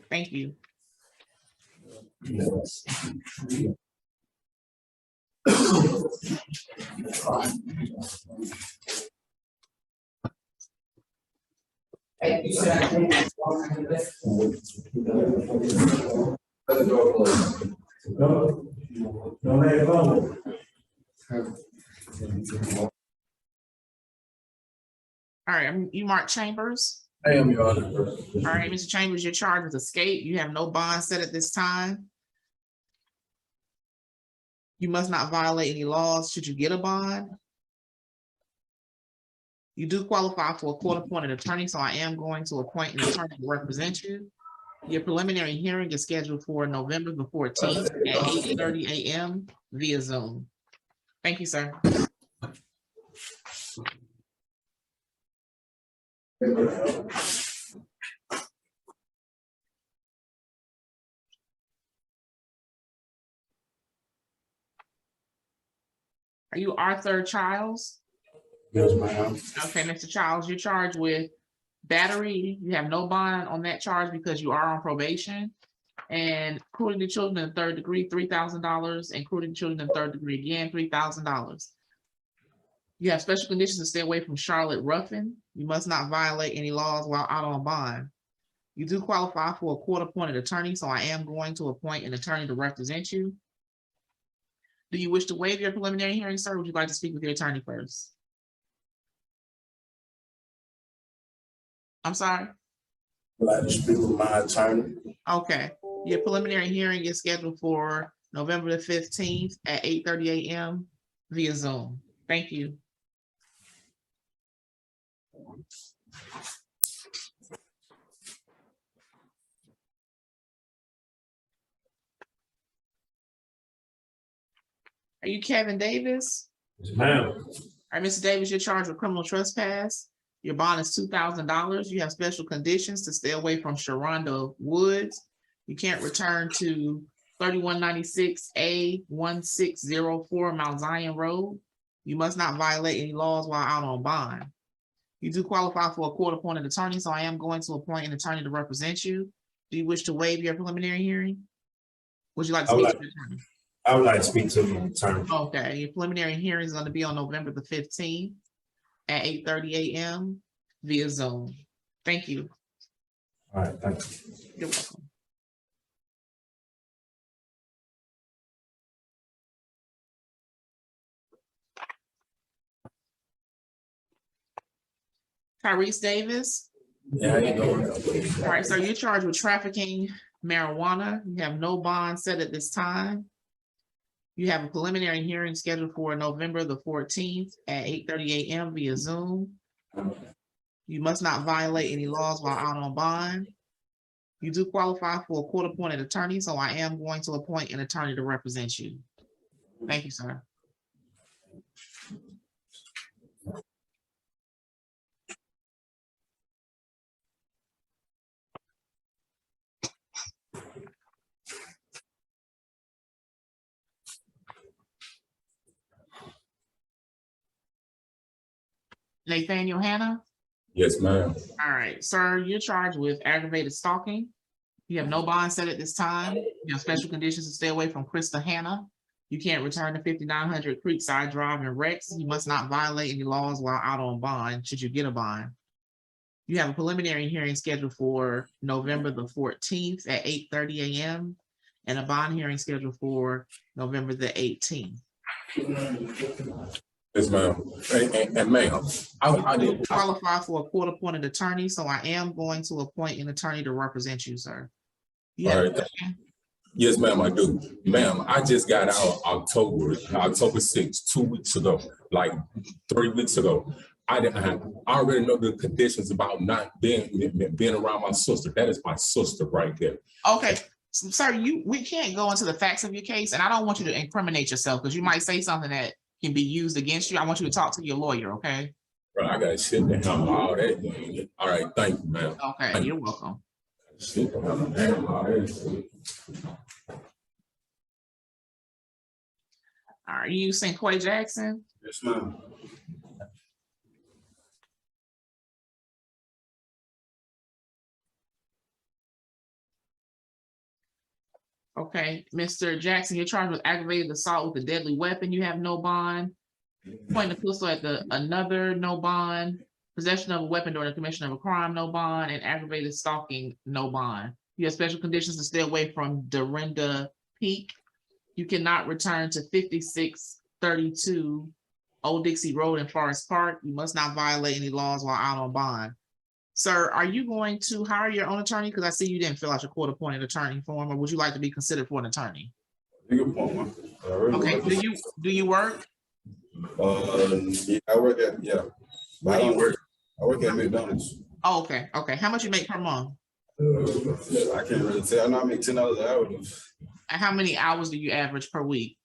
Thank you. All right, you Mark Chambers. I am, Your Honor. All right, Mr. Chambers, you're charged with escape. You have no bond set at this time. You must not violate any laws should you get a bond. You do qualify for a court-appointed attorney, so I am going to appoint an attorney to represent you. Your preliminary hearing is scheduled for November the 14th at 8:30 a.m. via Zoom. Thank you, sir. Are you Arthur Childs? Yes, ma'am. Okay, Mr. Childs, you're charged with battery. You have no bond on that charge because you are on probation. And including the children in the third degree, $3,000, including children in the third degree again, $3,000. You have special conditions to stay away from Charlotte Ruffin. You must not violate any laws while out on bond. You do qualify for a court-appointed attorney, so I am going to appoint an attorney to represent you. Do you wish to waive your preliminary hearing, sir? Or would you like to speak with your attorney first? I'm sorry? I'd like to speak with my attorney. Okay, your preliminary hearing is scheduled for November the 15th at 8:30 a.m. via Zoom. Thank you. Are you Kevin Davis? Yes, ma'am. All right, Mr. Davis, you're charged with criminal trespass. Your bond is $2,000. You have special conditions to stay away from Sharonda Woods. You can't return to 3196A1604 Mount Zion Road. You must not violate any laws while out on bond. You do qualify for a court-appointed attorney, so I am going to appoint an attorney to represent you. Do you wish to waive your preliminary hearing? Would you like to speak to the attorney? I would like to speak to the attorney. Okay, your preliminary hearing is going to be on November the 15th at 8:30 a.m. via Zoom. Thank you. All right, thank you. You're welcome. Tyrese Davis. Yeah, how you doing? All right, so you're charged with trafficking marijuana. You have no bond set at this time. You have a preliminary hearing scheduled for November the 14th at 8:30 a.m. via Zoom. You must not violate any laws while out on bond. You do qualify for a court-appointed attorney, so I am going to appoint an attorney to represent you. Thank you, sir. Nathaniel Hanna. Yes, ma'am. All right, sir, you're charged with aggravated stalking. You have no bond set at this time. You have special conditions to stay away from Krista Hanna. You can't return to 5900 Creekside Drive in Rex. You must not violate any laws while out on bond, should you get a bond. You have a preliminary hearing scheduled for November the 14th at 8:30 a.m. and a bond hearing scheduled for November the 18th. Yes, ma'am. And ma'am, I did. Qualify for a court-appointed attorney, so I am going to appoint an attorney to represent you, sir. You All have a right. question? Yes, ma'am, I do. Ma'am, I just got out October 6th, 2 weeks ago, like 3 weeks ago. I already know the conditions about not being around my sister. That is my sister right there. Okay, sir, we can't go into the facts of your case, and I don't want you to incriminate yourself because you might say something that can be used against you. I want you to talk to your lawyer, okay? Bro, I gotta sit down all that. All right, thank you, ma'am. Okay, you're welcome. Sit down, all that. All right, you St. Quay Jackson? Yes, ma'am. Okay, Mr. Jackson, you're charged with aggravated assault with a deadly weapon. You have no bond. Pointing a pistol at another, no bond. Possession of a weapon during the commission of a crime, no bond, and aggravated stalking, no bond. You have special conditions to stay away from Dorinda Peak. You cannot return to 5632 Old Dixie Road in Forest Park. You must not violate any laws while out on bond. Sir, are you going to hire your own attorney? Because I see you didn't fill out your court-appointed attorney form, or would you like to be considered for an attorney? Okay, do you work? Yeah, I work at, yeah. Where do you work? I work at McDonald's. Oh, okay, okay. How much you make per month? I can't really tell. I know I make $10 an hour. And how many hours do you average per week?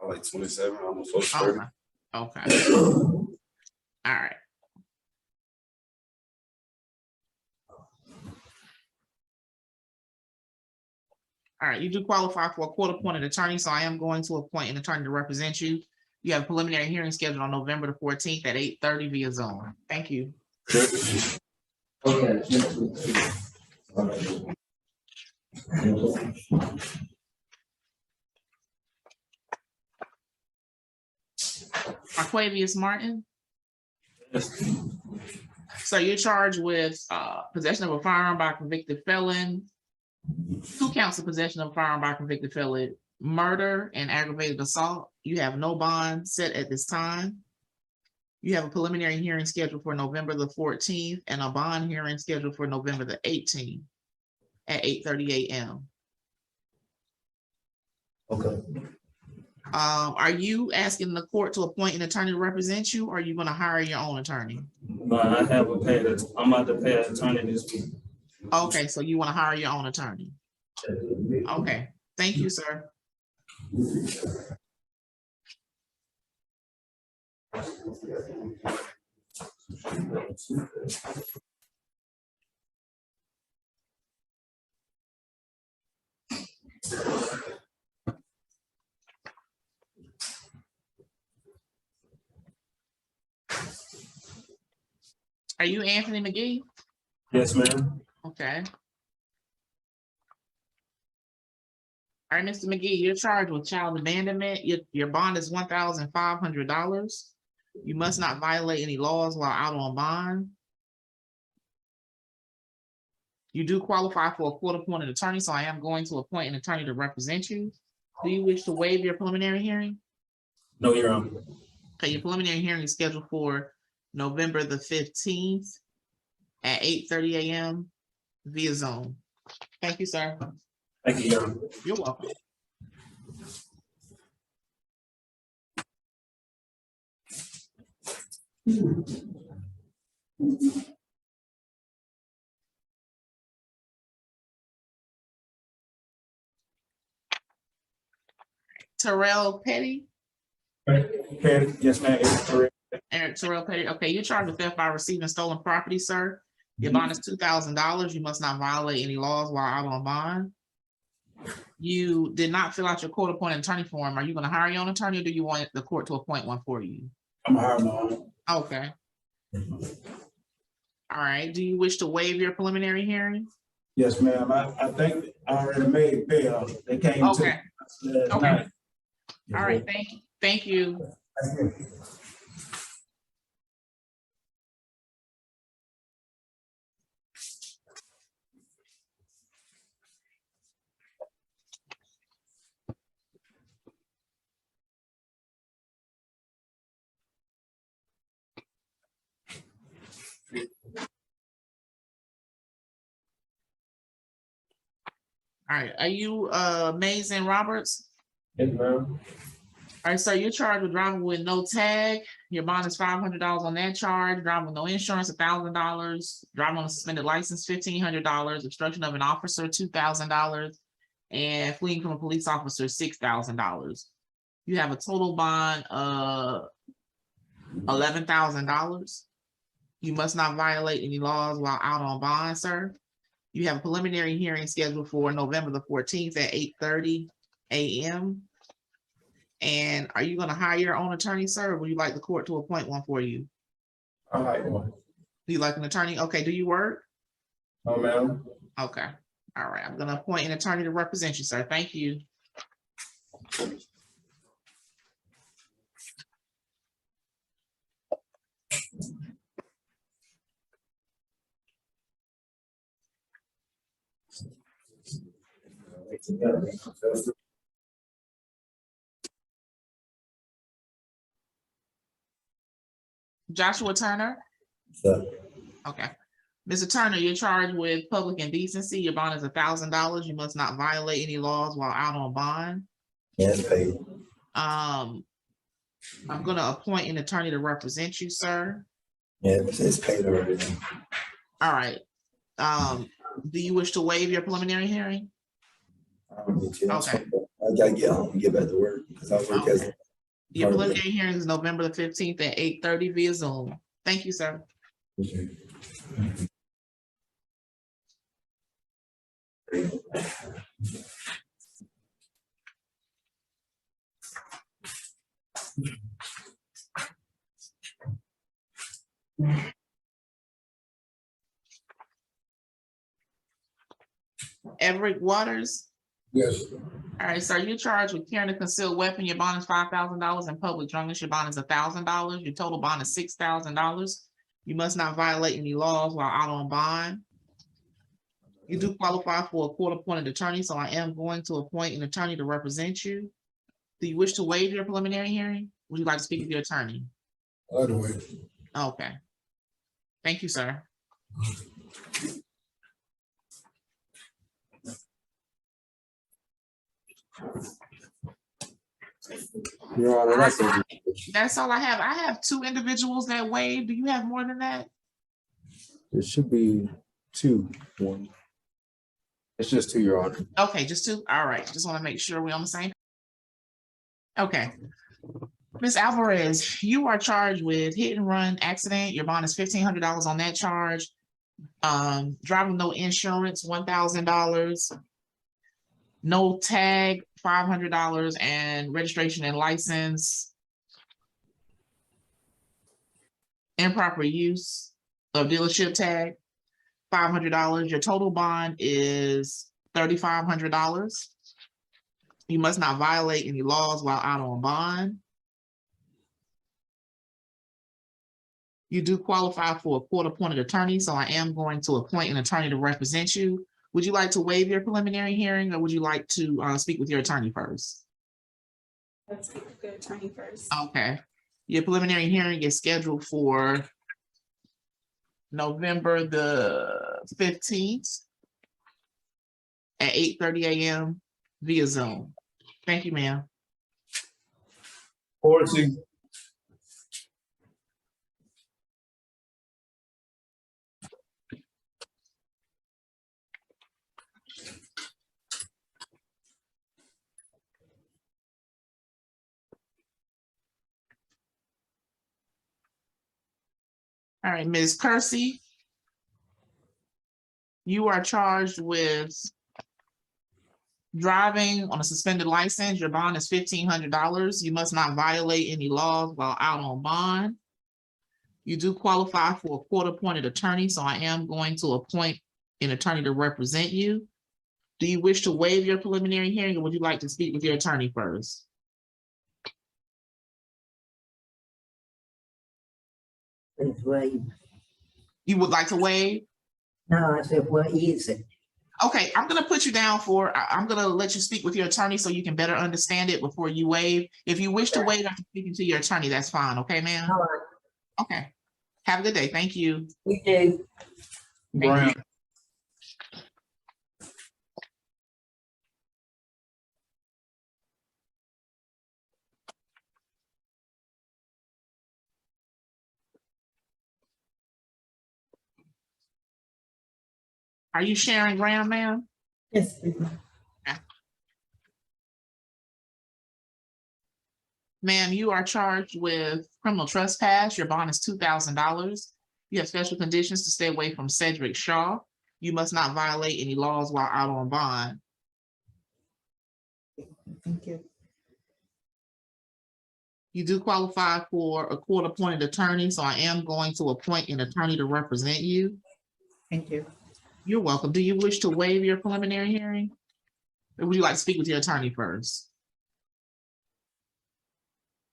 Like 27, almost close to 30. Okay. All right. All right, you do qualify for a court-appointed attorney, so I am going to appoint an attorney to represent you. You have a preliminary hearing scheduled on November the 14th at 8:30 via Zoom. Thank you. Arquavius Martin. So you're charged with possession of a firearm by a convicted felon, 2 counts of possession of a firearm by a convicted felon, murder and aggravated assault. You have no bond set at this time. You have a preliminary hearing scheduled for November the 14th and a bond hearing scheduled for November the 18th at 8:30 a.m. Okay. Are you asking the court to appoint an attorney to represent you, or are you going to hire your own attorney? No, I have a paid, I'm about to pay an attorney this week. Okay, so you want to hire your own attorney? Okay, thank you, sir. Are you Anthony McGee? Yes, ma'am. Okay. All right, Mr. McGee, you're charged with child abandonment. Your bond is $1,500. You must not violate any laws while out on bond. You do qualify for a court-appointed attorney, so I am going to appoint an attorney to represent you. Do you wish to waive your preliminary hearing? No, Your Honor. Okay, your preliminary hearing is scheduled for November the 15th at 8:30 a.m. via Zoom. Thank you, sir. Thank you, Your Honor. You're welcome. Terrell Petty. Yes, ma'am. It's correct. Eric Terrell Petty. Okay, you're charged with theft by receiving stolen property, sir. Your bond is $2,000. You must not violate any laws while out on bond. You did not fill out your court-appointed attorney form. Are you going to hire your own attorney, or do you want the court to appoint one for you? I'm hiring my own. Okay. All right. Do you wish to waive your preliminary hearing? Yes, ma'am. I think I already made bail. They came Okay. to. Okay. All right. Thank you. Thank you. All right. Are you Mason Roberts? Yes, ma'am. All right, sir, you're charged with driving with no tag. Your bond is $500 on that charge. Driving with no insurance, $1,000. Driving on a suspended license, $1,500. Obstruction of an officer, $2,000. And fleeing from a police officer, $6,000. You have a total bond of $11,000. You must not violate any laws while out on bond, sir. You have a preliminary hearing scheduled for November the 14th at 8:30 a.m. And are you going to hire your own attorney, sir, or would you like the court to appoint one for you? I like one. Do you like an attorney? Okay, do you work? No, ma'am. Okay. All right, I'm gonna appoint an attorney to represent you, sir. Thank you. Joshua Turner? Okay. Mr. Turner, you're charged with public indecency. Your bond is $1,000. You must not violate any laws while out on bond. Yes, paid. I'm gonna appoint an attorney to represent you, sir. Yeah, it's paid already. All right. Do you wish to waive your preliminary hearing? Okay. I gotta get home and get back to work because I work as. Your preliminary hearing is November the 15th at 8:30 via Zoom. Thank you, sir. Everett Waters? Yes. All right, sir, you're charged with carrying a concealed weapon. Your bond is $5,000. In public drunkenness, your bond is $1,000. Your total bond is $6,000. You must not violate any laws while out on bond. You do qualify for a court-appointed attorney, so I am going to appoint an attorney to represent you. Do you wish to waive your preliminary hearing? Would you like to speak with your attorney? By the way. Okay. Thank you, sir. Your Honor, that's it. That's all I have. I have 2 individuals that waived. Do you have more than that? There should be 2, 1. It's just 2, Your Honor. Okay, just 2. All right. Just want to make sure we're on the same. Okay. Ms. Alvarez, you are charged with hit and run accident. Your bond is $1,500 on that charge. Driving no insurance, $1,000. No tag, $500, and registration and license. Improper use of dealership tag, $500. Your total bond is $3,500. You must not violate any laws while out on bond. You do qualify for a court-appointed attorney, so I am going to appoint an attorney to represent you. Would you like to waive your preliminary hearing, or would you like to speak with your attorney first? Let's speak with the attorney first. Okay. Your preliminary hearing is scheduled for November the 15th at 8:30 a.m. via Zoom. Thank you, ma'am. Horsey. All right, Ms. Kersey, you are charged with driving on a suspended license. Your bond is $1,500. You must not violate any laws while out on bond. You do qualify for a court-appointed attorney, so I am going to appoint an attorney to represent you. Do you wish to waive your preliminary hearing, or would you like to speak with your attorney first? You would like to waive? No, I said, what is it? Okay, I'm gonna put you down for, I'm gonna let you speak with your attorney so you can better understand it before you waive. If you wish to waive after speaking to your attorney, that's fine, okay, ma'am? All right. Okay, have a good day, thank you. You do. Brown. Are you Sharon Graham, ma'am? Yes. Ma'am, you are charged with criminal trespass. Your bond is $2,000. You have special conditions to stay away from Cedric Shaw. You must not violate any laws while out on bond. Thank you. You do qualify for a court-appointed attorney, so I am going to appoint an attorney to represent you. Thank you. You're welcome. Do you wish to waive your preliminary hearing? Or would you like to speak with your attorney first?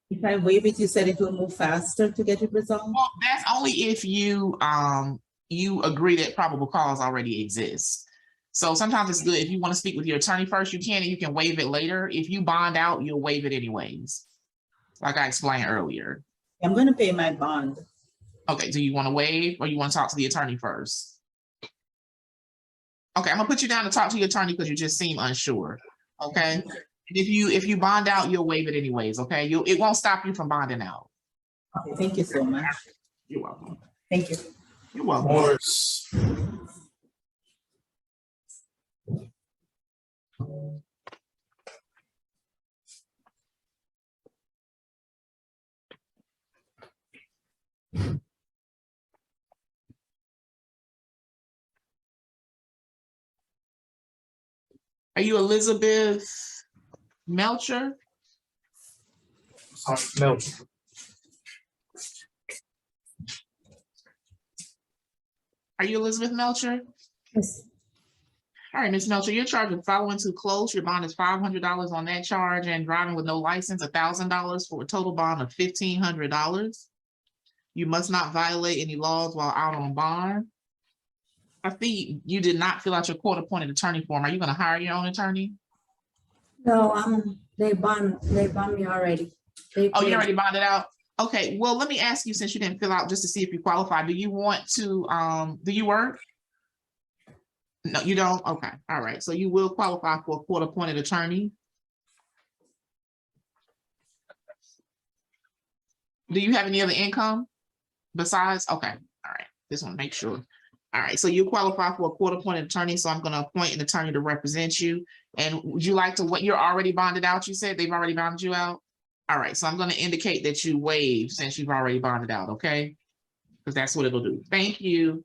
If I waive it, you said it will move faster to get it resolved? Well, that's only if you you agree that probable cause already exists. So sometimes it's good if you want to speak with your attorney first, you can, and you can waive it later. If you bond out, you'll waive it anyways, like I explained earlier. I'm gonna pay my bond. Okay, do you want to waive or you want to talk to the attorney first? Okay, I'm gonna put you down to talk to your attorney because you just seem unsure. Okay, and if you bond out, you'll waive it anyways. Okay, it won't stop you from bonding out. Okay, thank you so much. You're welcome. Thank you. You're welcome. Morris. Are you Elizabeth Melcher? No. Are you Elizabeth Melcher? Yes. All right, Ms. Melcher, you're charged with following too close. Your bond is $500 on that charge, and driving with no license, $1,000, for a total bond of $1,500. You must not violate any laws while out on bond. I think you did not fill out your court-appointed attorney form. Are you gonna hire your own attorney? No, they bond me already. Oh, you already bonded out? Okay, well, let me ask you, since you didn't fill out, just to see if you qualify, do you want to, do you work? No, you don't? Okay, all right. So you will qualify for a court-appointed attorney. Do you have any other income besides? Okay, all right. Just want to make sure. All right, so you qualify for a court-appointed attorney, so I'm going to appoint an attorney to represent you. And would you like to, what, you're already bonded out, you said? They've already bonded you out? All right, so I'm going to indicate that you waive since you've already bonded out, okay? Because that's what it'll do. Thank you.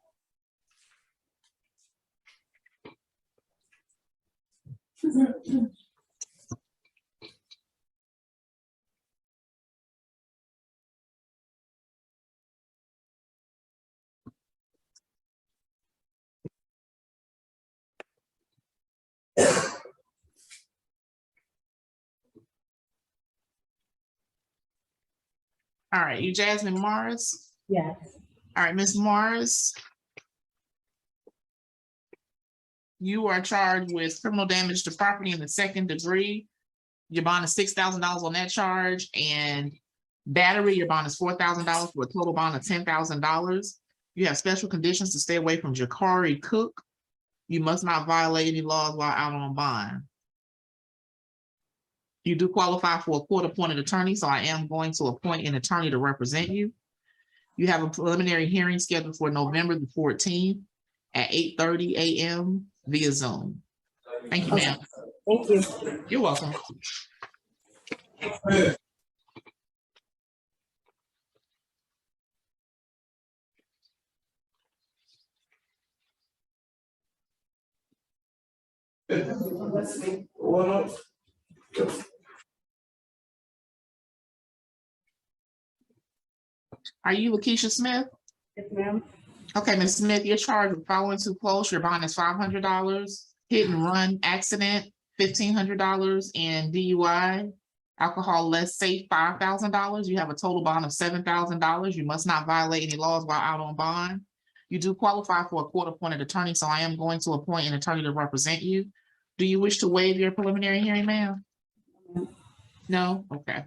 All right, you Jasmine Morris? Yes. All right, Ms. Morris. You are charged with criminal damage to property in the second degree. Your bond is $6,000 on that charge, and battery, your bond is $4,000 for a total bond of $10,000. You have special conditions to stay away from Jakari Cook. You must not violate any laws while out on bond. You do qualify for a court-appointed attorney, so I am going to appoint an attorney to represent you. You have a preliminary hearing scheduled for November the 14th at 8:30 a.m. via Zoom. Thank you, ma'am. Thank you. You're welcome. Are you Lakeisha Smith? Yes, ma'am. Okay, Ms. Smith, you're charged with following too close. Your bond is $500. Hit and run accident, $1,500, and DUI, alcohol less safe, $5,000. You have a total bond of $7,000. You must not violate any laws while out on bond. You do qualify for a court-appointed attorney, so I am going to appoint an attorney to represent you. Do you wish to waive your preliminary hearing, ma'am? No? Okay.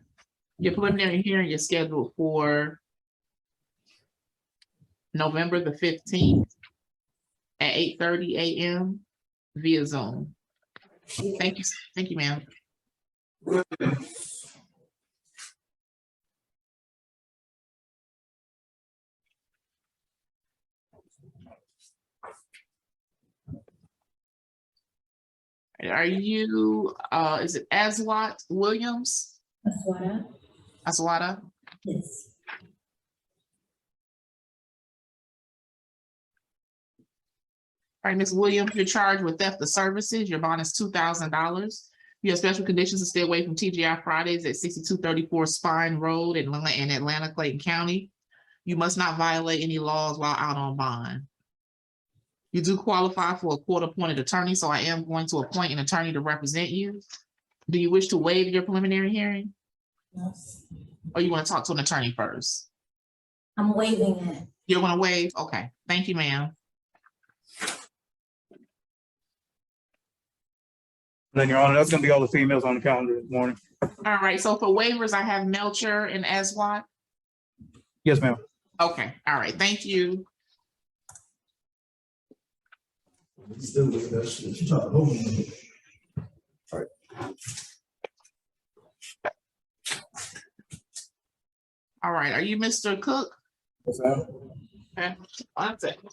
Your preliminary hearing is scheduled for November the 15th at 8:30 a.m. via Zoom. Thank you, ma'am. Are you, is it Aswat Williams? Aswata? Aswata? Yes. All right, Ms. Williams, you're charged with theft of services. Your bond is $2,000. You have special conditions to stay away from TGI Fridays at 6234 Spine Road in Atlanta, Clayton County. You must not violate any laws while out on bond. You do qualify for a court-appointed attorney, so I am going to appoint an attorney to represent you. Do you wish to waive your preliminary hearing? Yes. Or you want to talk to an attorney first? I'm waiving it. You're going to waive? Okay, thank you, ma'am. Then, Your Honor, that's gonna be all the females on the calendar this morning. All right, so for waivers, I have Melcher and Aswat. Yes, ma'am. Okay, all right, thank you. All right, are you Mr. Cook? Yes, ma'am. Okay, 1 second.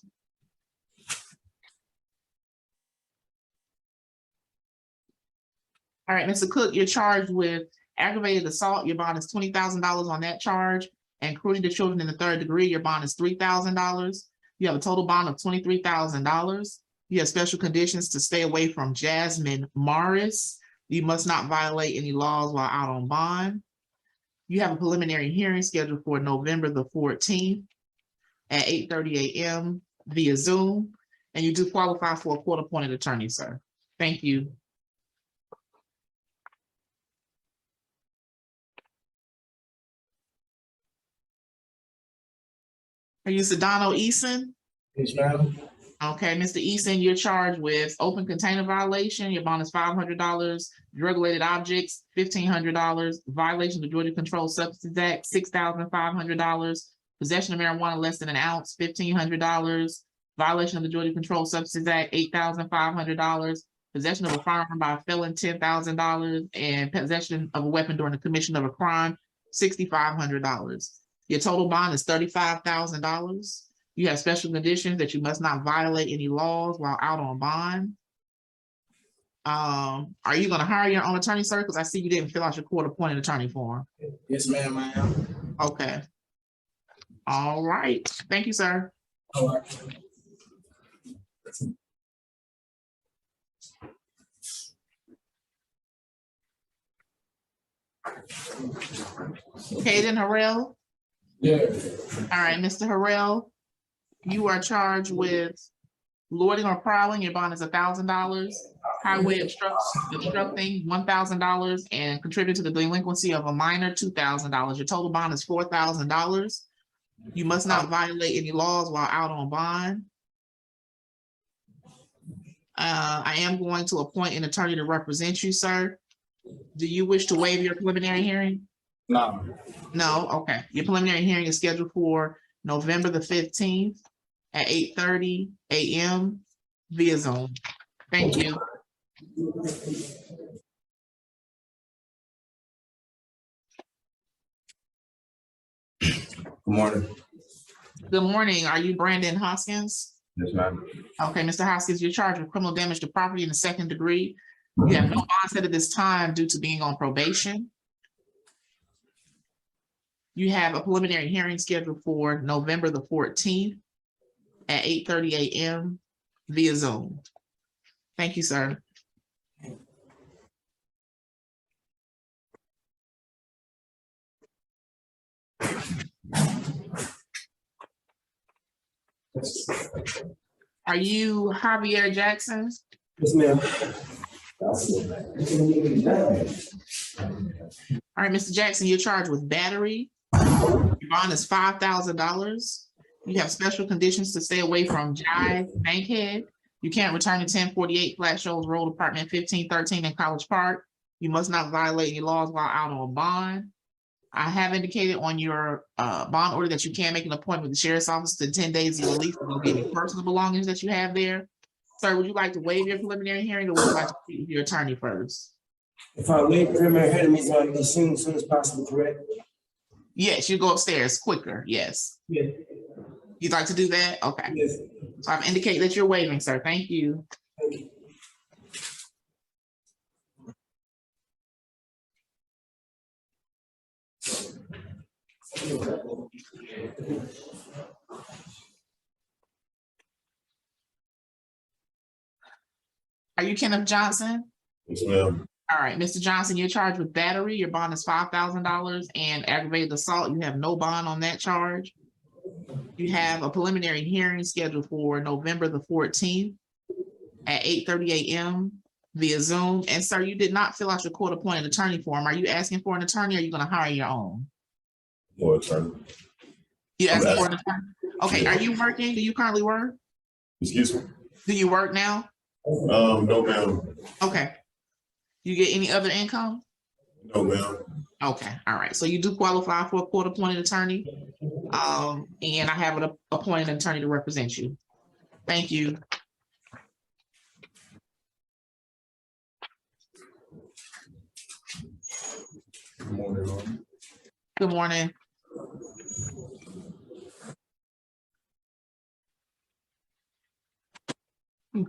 All right, Mr. Cook, you're charged with aggravated assault. Your bond is $20,000 on that charge. And cruelty to children in the 3rd degree, your bond is $3,000. You have a total bond of $23,000. You have special conditions to stay away from Jasmine Morris. You must not violate any laws while out on bond. You have a preliminary hearing scheduled for November the 14th at 8:30 a.m. via Zoom. And you do qualify for a court-appointed attorney, sir. Thank you. Are you Sedano Eason? Yes, ma'am. Okay, Mr. Eason, you're charged with open container violation. Your bond is $500. Drug-related objects, $1,500. Violation of the Georgia Controlled Substances Act, $6,500. Possession of marijuana less than an ounce, $1,500. Violation of the Georgia Controlled Substances Act, $8,500. Possession of a firearm by a felon, $10,000. And possession of a weapon during the commission of a crime, $6,500. Your total bond is $35,000. You have special conditions that you must not violate any laws while out on bond. Are you gonna hire your own attorney, sir? Because I see you didn't fill out your court-appointed attorney form. Yes, ma'am, I am. Okay. All right. Thank you, sir. All right. Caden Harrell. Yeah. All right, Mr. Harrell, you are charged with loitering or prowling. Your bond is $1,000. Highway obstructing, $1,000, and contributing to the delinquency of a minor, $2,000. Your total bond is $4,000. You must not violate any laws while out on bond. I am going to appoint an attorney to represent you, sir. Do you wish to waive your preliminary hearing? No. No, okay. Your preliminary hearing is scheduled for November the 15th at 8:30 a.m. via Zoom. Thank you. Good morning. Good morning. Are you Brandon Hoskins? Yes, ma'am. Okay, Mr. Hoskins, you're charged with criminal damage to property in the 2nd degree. You have no bond set at this time due to being on probation. You have a preliminary hearing scheduled for November the 14th at 8:30 a.m. via Zoom. Thank you, sir. Are you Javier Jackson? Yes, ma'am. All right, Mr. Jackson, you're charged with battery. Your bond is $5,000. You have special conditions to stay away from Jive Bankhead. You can't return to 1048 Flat Shoals Road, Apartment 1513 in College Park. You must not violate any laws while out on bond. I have indicated on your bond order that you can make an appointment with the sheriff's office in 10 days of your lease to go get any personal belongings that you have there. Sir, would you like to waive your preliminary hearing or would you like to speak with your attorney first? If I wait preliminary hearing, means I'll be seen as soon as possible, correct? Yes, you go upstairs quicker, yes. Yeah. You'd like to do that? Okay. Yes. So I've indicated that you're waiving, sir. Thank you. Thank you. Are you Kenneth Johnson? Yes, ma'am. All right, Mr. Johnson, you're charged with battery. Your bond is $5,000 and aggravated assault. You have no bond on that charge. You have a preliminary hearing scheduled for November the 14th at 8:30 a.m. via Zoom. And sir, you did not fill out your court-appointed attorney form. Are you asking for an attorney or are you gonna hire your own? More attorney. You I'm asking for an asking. attorney? Okay, are you working? Do you currently work? Excuse me? Do you work now? No, ma'am. Okay. You get any other income? No, ma'am. Okay, all right. So you do qualify for a court-appointed attorney. And I have an appointed attorney to represent you. Thank you. Good morning. Good morning.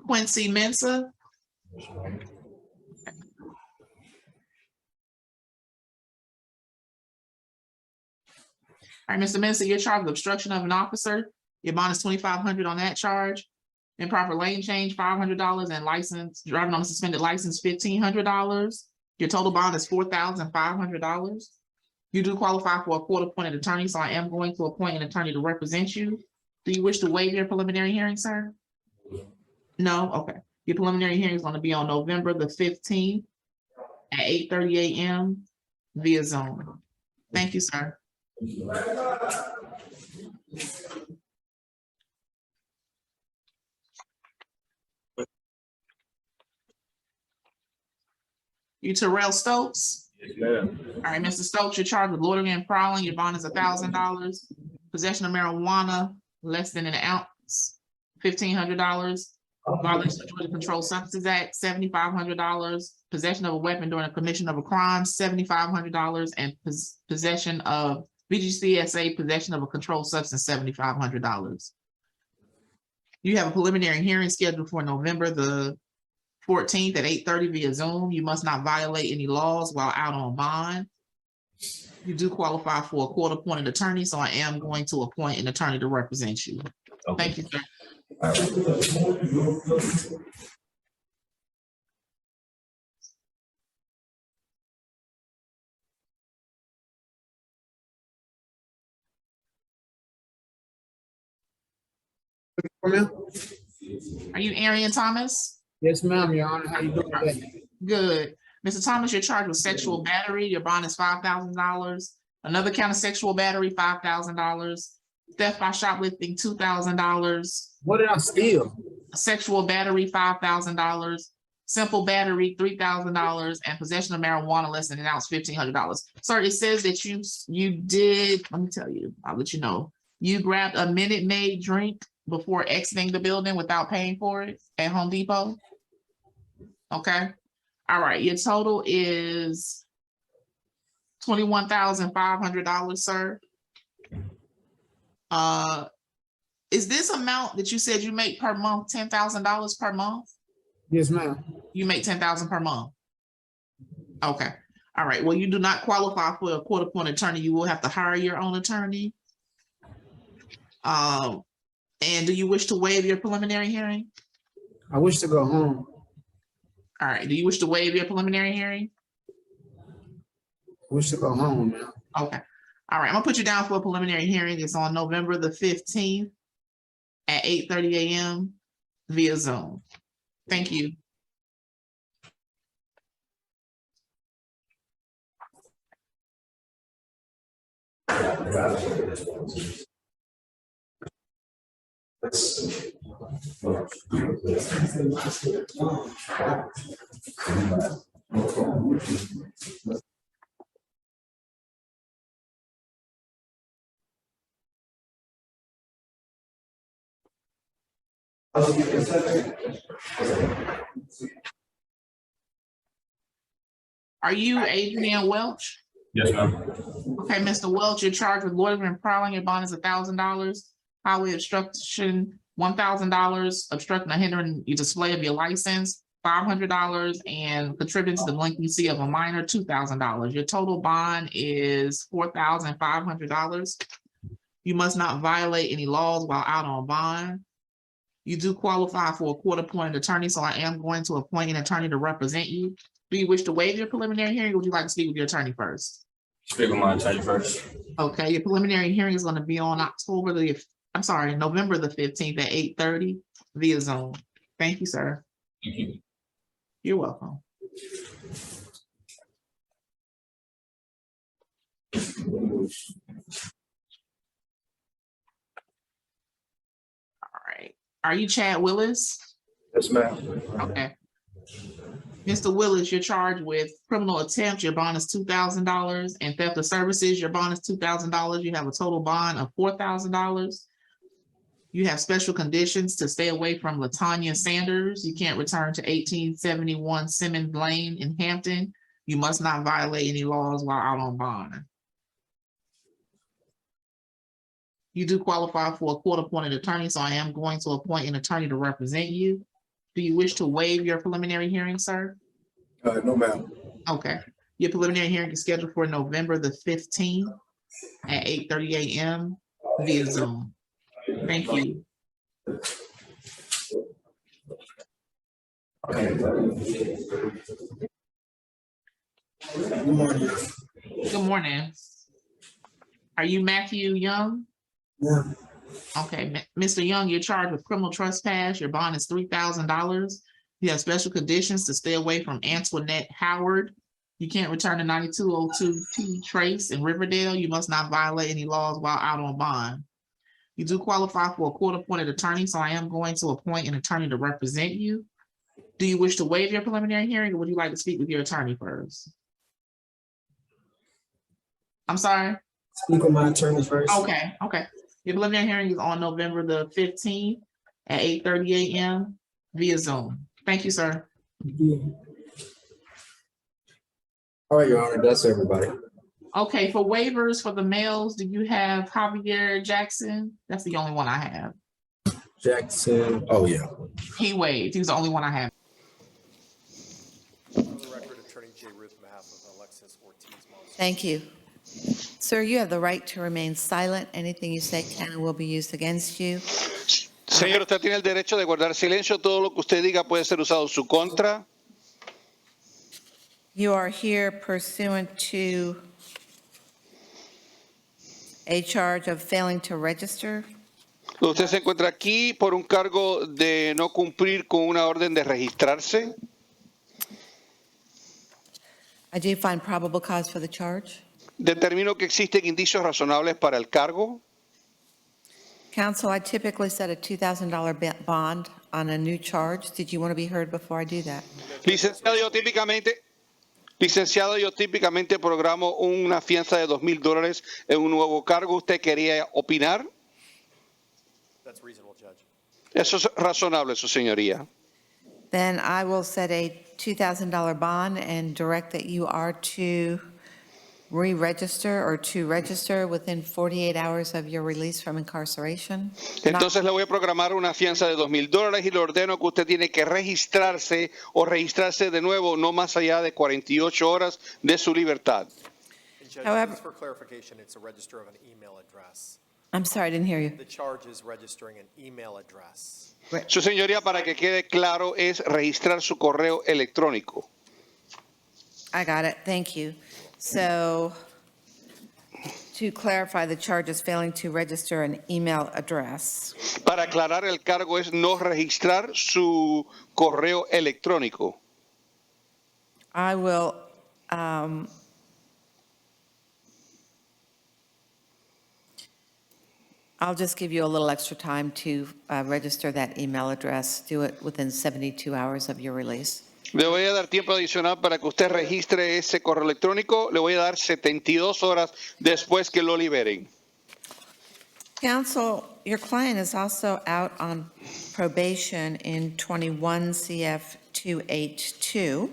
Quincy Mensa. All right, Mr. Mensa, you're charged with obstruction of an officer. Your bond is $2,500 on that charge. Improper lane change, $500, and license, driving on a suspended license, $1,500. Your total bond is $4,500. You do qualify for a court-appointed attorney, so I am going to appoint an attorney to represent you. Do you wish to waive your preliminary hearing, sir? No? Okay. Your preliminary hearing is going to be on November the 15th at 8:30 a.m. via Zoom. Thank you, sir. You Terrell Stokes? Yes, ma'am. All right, Mr. Stokes, you're charged with loitering and prowling. Your bond is $1,000. Possession of marijuana less than an ounce, $1,500. Violation of Georgia Controlled Substances Act, $7,500. Possession of a weapon during a commission of a crime, $7,500. And possession of VGCSA, possession of a controlled substance, $7,500. You have a preliminary hearing scheduled for November the 14th at 8:30 via Zoom. You must not violate any laws while out on bond. You do qualify for a court-appointed attorney, so I am going to appoint an attorney to represent you. Okay. Thank you, sir. All right. Are you Arian Thomas? Yes, ma'am, Your Honor. How you doing today? Good. Mr. Thomas, you're charged with sexual battery. Your bond is $5,000. Another count of sexual battery, $5,000. Theft by shoplifting, $2,000. What did I steal? Sexual battery, $5,000. Simple battery, $3,000, and possession of marijuana less than an ounce, $1,500. Sir, it says that you did, let me tell you, I'll let you know. You grabbed a Minute Maid drink before exiting the building without paying for it at Home Depot. Okay. All right. Your total is $21,500, sir. Is this amount that you said you make per month, $10,000 per month? Yes, ma'am. You make $10,000 per month. Okay. All right. Well, you do not qualify for a court-appointed attorney. You will have to hire your own attorney. And do you wish to waive your preliminary hearing? I wish to go home. All right. Do you wish to waive your preliminary hearing? I wish to go home now. Okay. All right. I'm gonna put you down for a preliminary hearing. It's on November the 15th at 8:30 a.m. via Zoom. Thank you. Are you Adrian Welch? Yes, ma'am. Okay, Mr. Welch, you're charged with loitering and prowling. Your bond is $1,000. Highway obstruction, $1,000. Obstructing or hindering the display of your license, $500. And contributing to the delinquency of a minor, $2,000. Your total bond is $4,500. You must not violate any laws while out on bond. You do qualify for a court-appointed attorney, so I am going to appoint an attorney to represent you. Do you wish to waive your preliminary hearing, or would you like to speak with your attorney first? Speak with my attorney first. Okay, your preliminary hearing is gonna be on November the 15th at 8:30 via Zoom. Thank you, sir. Thank you. You're welcome. All right, are you Chad Willis? Yes, ma'am. Okay. Mr. Willis, you're charged with criminal attempt, your bond is $2,000, and theft of services, your bond is $2,000. You have a total bond of $4,000. You have special conditions to stay away from Latanya Sanders. You can't return to 1871 Simmons Lane in Hampton. You must not violate any laws while out on bond. You do qualify for a court-appointed attorney, so I am going to appoint an attorney to represent you. Do you wish to waive your preliminary hearing, sir? No, ma'am. Okay. Your preliminary hearing is scheduled for November the 15th at 8:30 a.m. via Zoom. Thank you. Good morning. Good morning. Are you Matthew Young? Yeah. Okay, Mr. Young, you're charged with criminal trespass. Your bond is $3,000. You have special conditions to stay away from Antoinette Howard. You can't return to 9202 T Trace in Riverdale. You must not violate any laws while out on bond. You do qualify for a court-appointed attorney, so I am going to appoint an attorney to represent you. Do you wish to waive your preliminary hearing, or would you like to speak with your attorney first? I'm sorry? Speak with my attorney first. Okay. Your preliminary hearing is on November the 15th at 8:30 a.m. via Zoom. Thank you, sir. All right, Your Honor, that's everybody. Okay, for waivers for the males, do you have Javier Jackson? That's the only one I have. Jackson, oh, yeah. He waived. He's the only one I have. For the record, Attorney Jay Ruth on behalf of Alexis Ortiz. Thank you. Sir, you have the right to remain silent. Anything you say can and will be used against you. Señor, usted tiene el derecho de guardar silencio. Todo lo que usted diga puede ser usado en su contra. You are here pursuant to a charge of failing to register. Usted se encuentra aquí por un cargo de no cumplir con una orden de registrarse. I do find probable cause for the charge. Determino que existen indicios razonables para el cargo. Counsel, I typically set a $2,000 bond on a new charge. Did you want to be heard before I do that? Licenciado, yo típicamente programo una fianza de $2,000 en un nuevo cargo. ¿Usted quería opinar? That's reasonable, Judge. Eso es razonable, su señoría. Then I will set a $2,000 bond and direct that you are to re-register or to register within 48 hours of your release from incarceration. Entonces le voy a programar una fianza de $2,000 y le ordeno que usted tiene que registrarse o registrarse de nuevo no más allá de 48 horas de su libertad. And Judge, However- just for clarification, it's a register of an email address. I'm sorry, I didn't hear you. The charge is registering an email address. Su señoría, para que quede claro, es registrar su correo electrónico. I got it. Thank you. So to clarify, the charge is failing to register an email address. Para aclarar, el cargo es no registrar su correo electrónico. I will I'll just give you a little extra time to register that email address. Do it within 72 hours of your release. Le voy a dar tiempo adicional para que usted registre ese correo electrónico. Le voy a dar 72 horas después que lo liberen. Counsel, your client is also out on probation in 21 CF 282.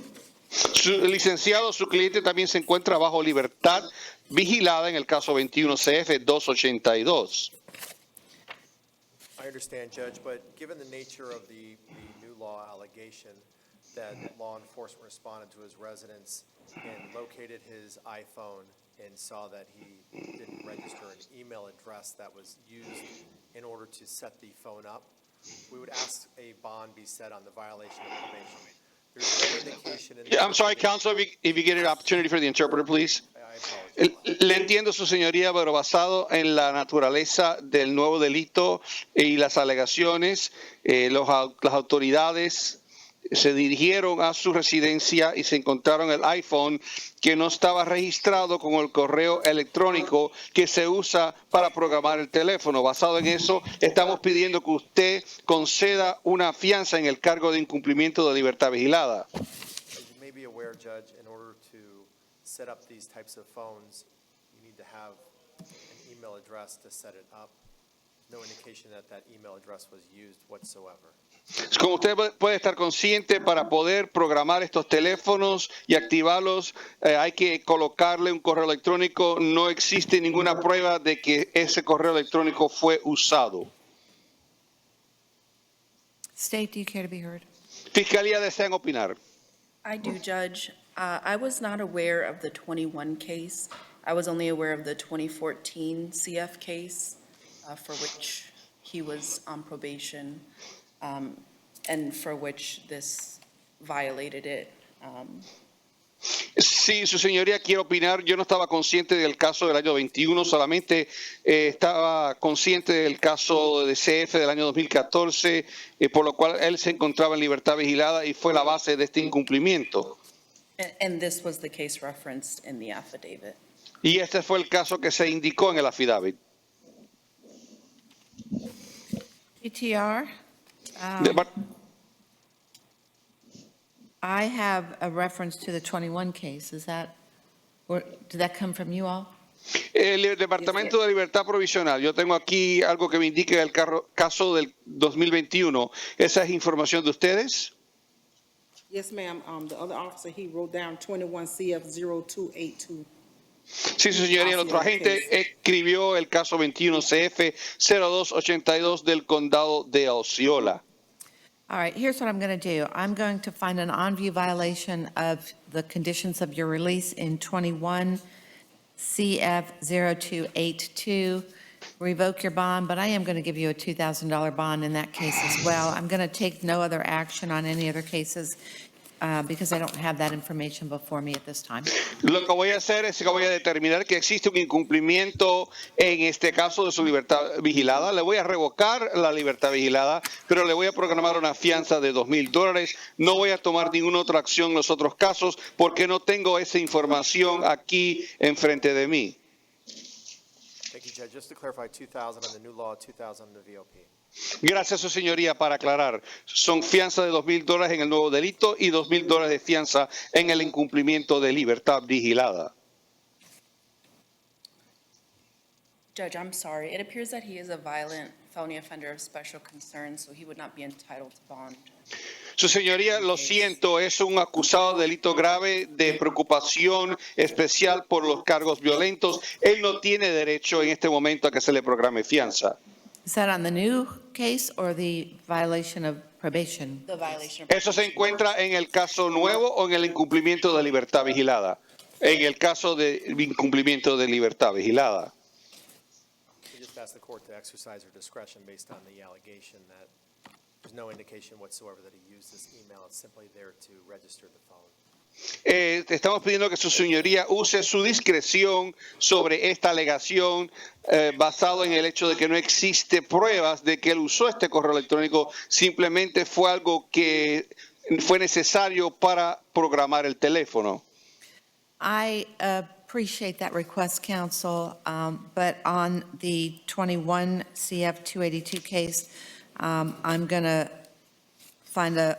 Licenciado, su cliente también se encuentra bajo libertad vigilada en el caso 21 CF 282. I understand, Judge, but given the nature of the new law allegation that law enforcement responded to his residence and located his iPhone and saw that he didn't register an email address that was used in order to set the phone up, we would ask a bond be set on the violation of probation. There's no indication in the I'm sorry, counsel, if you get an opportunity for the interpreter, please. I Le entiendo, su señoría, pero basado en la naturaleza del nuevo delito y las alegaciones, las autoridades se dirigieron a su residencia y se encontraron el iPhone que no estaba registrado con el correo electrónico que se usa para programar el teléfono. Basado en eso, estamos pidiendo que usted conceda una fianza en el cargo de incumplimiento de libertad vigilada. As you may be aware, Judge, in order to set up these types of phones, you need to have an email address to set it up. No indication that that email address was used whatsoever. Como usted puede estar consciente, para poder programar estos teléfonos y activarlos, hay que colocarle un correo electrónico. No existe ninguna prueba de que ese correo electrónico fue usado. State, do you care to be heard? Fiscalía, ¿desean opinar? I do, Judge. I was not aware of the 21 case. I was only aware of the 2014 CF case for which he was on probation and for which this violated it. Sí, su señoría, quiero opinar. Yo no estaba consciente del caso del año 21, solamente estaba consciente del caso de CF del año 2014, por lo cual él se encontraba en libertad vigilada y fue la base de este incumplimiento. And this was the case referenced in the affidavit. Y este fue el caso que se indicó en el affidavit. GTR, I have a reference to the 21 case. Is that, or did that come from you all? El Departamento de Libertad Provisional, yo tengo aquí algo que me indique el caso del 2021. ¿Esa es información de ustedes? Yes, ma'am. The other officer, he wrote down 21 CF 0282. Sí, su señoría, el otro agente escribió el caso 21 CF 0282 del condado de Osceola. All right, here's what I'm going to do. I'm going to find an on-view violation of the conditions of your release in 21 CF 0282, revoke your bond, but I am going to give you a $2,000 bond in that case as well. I'm going to take no other action on any other cases because I don't have that information before me at this time. Lo que voy a hacer es que voy a determinar que existe un incumplimiento en este caso de su libertad vigilada. Le voy a revocar la libertad vigilada, pero le voy a programar una fianza de $2,000. No voy a tomar ninguna otra acción en los otros casos porque no tengo esa información aquí enfrente de mí. Thank you, Judge. Just to clarify, 2,000 on the new law, 2,000 on the VOP. Gracias, su señoría, para aclarar. Son fianza de $2,000 en el nuevo delito y $2,000 de fianza en el incumplimiento de libertad vigilada. Judge, I'm sorry. It appears that he is a violent felony offender of special concern, so he would not be entitled to bond. Su señoría, lo siento, es un acusado de delito grave de preocupación especial por los cargos violentos. Él no tiene derecho en este momento a que se le programe fianza. Is that on the new case or the violation of probation? The violation of Eso se encuentra en el caso nuevo o en el incumplimiento de libertad vigilada. En el caso de incumplimiento de libertad vigilada. We just asked the court to exercise their discretion based on the allegation that there's no indication whatsoever that he used this email. It's simply there to register the phone. Estamos pidiendo que su señoría use su discreción sobre esta alegación basado en el hecho de que no existe pruebas de que él usó este correo electrónico, simplemente fue algo que fue necesario para programar el teléfono. I appreciate that request, counsel, but on the 21 CF 282 case, I'm going to find a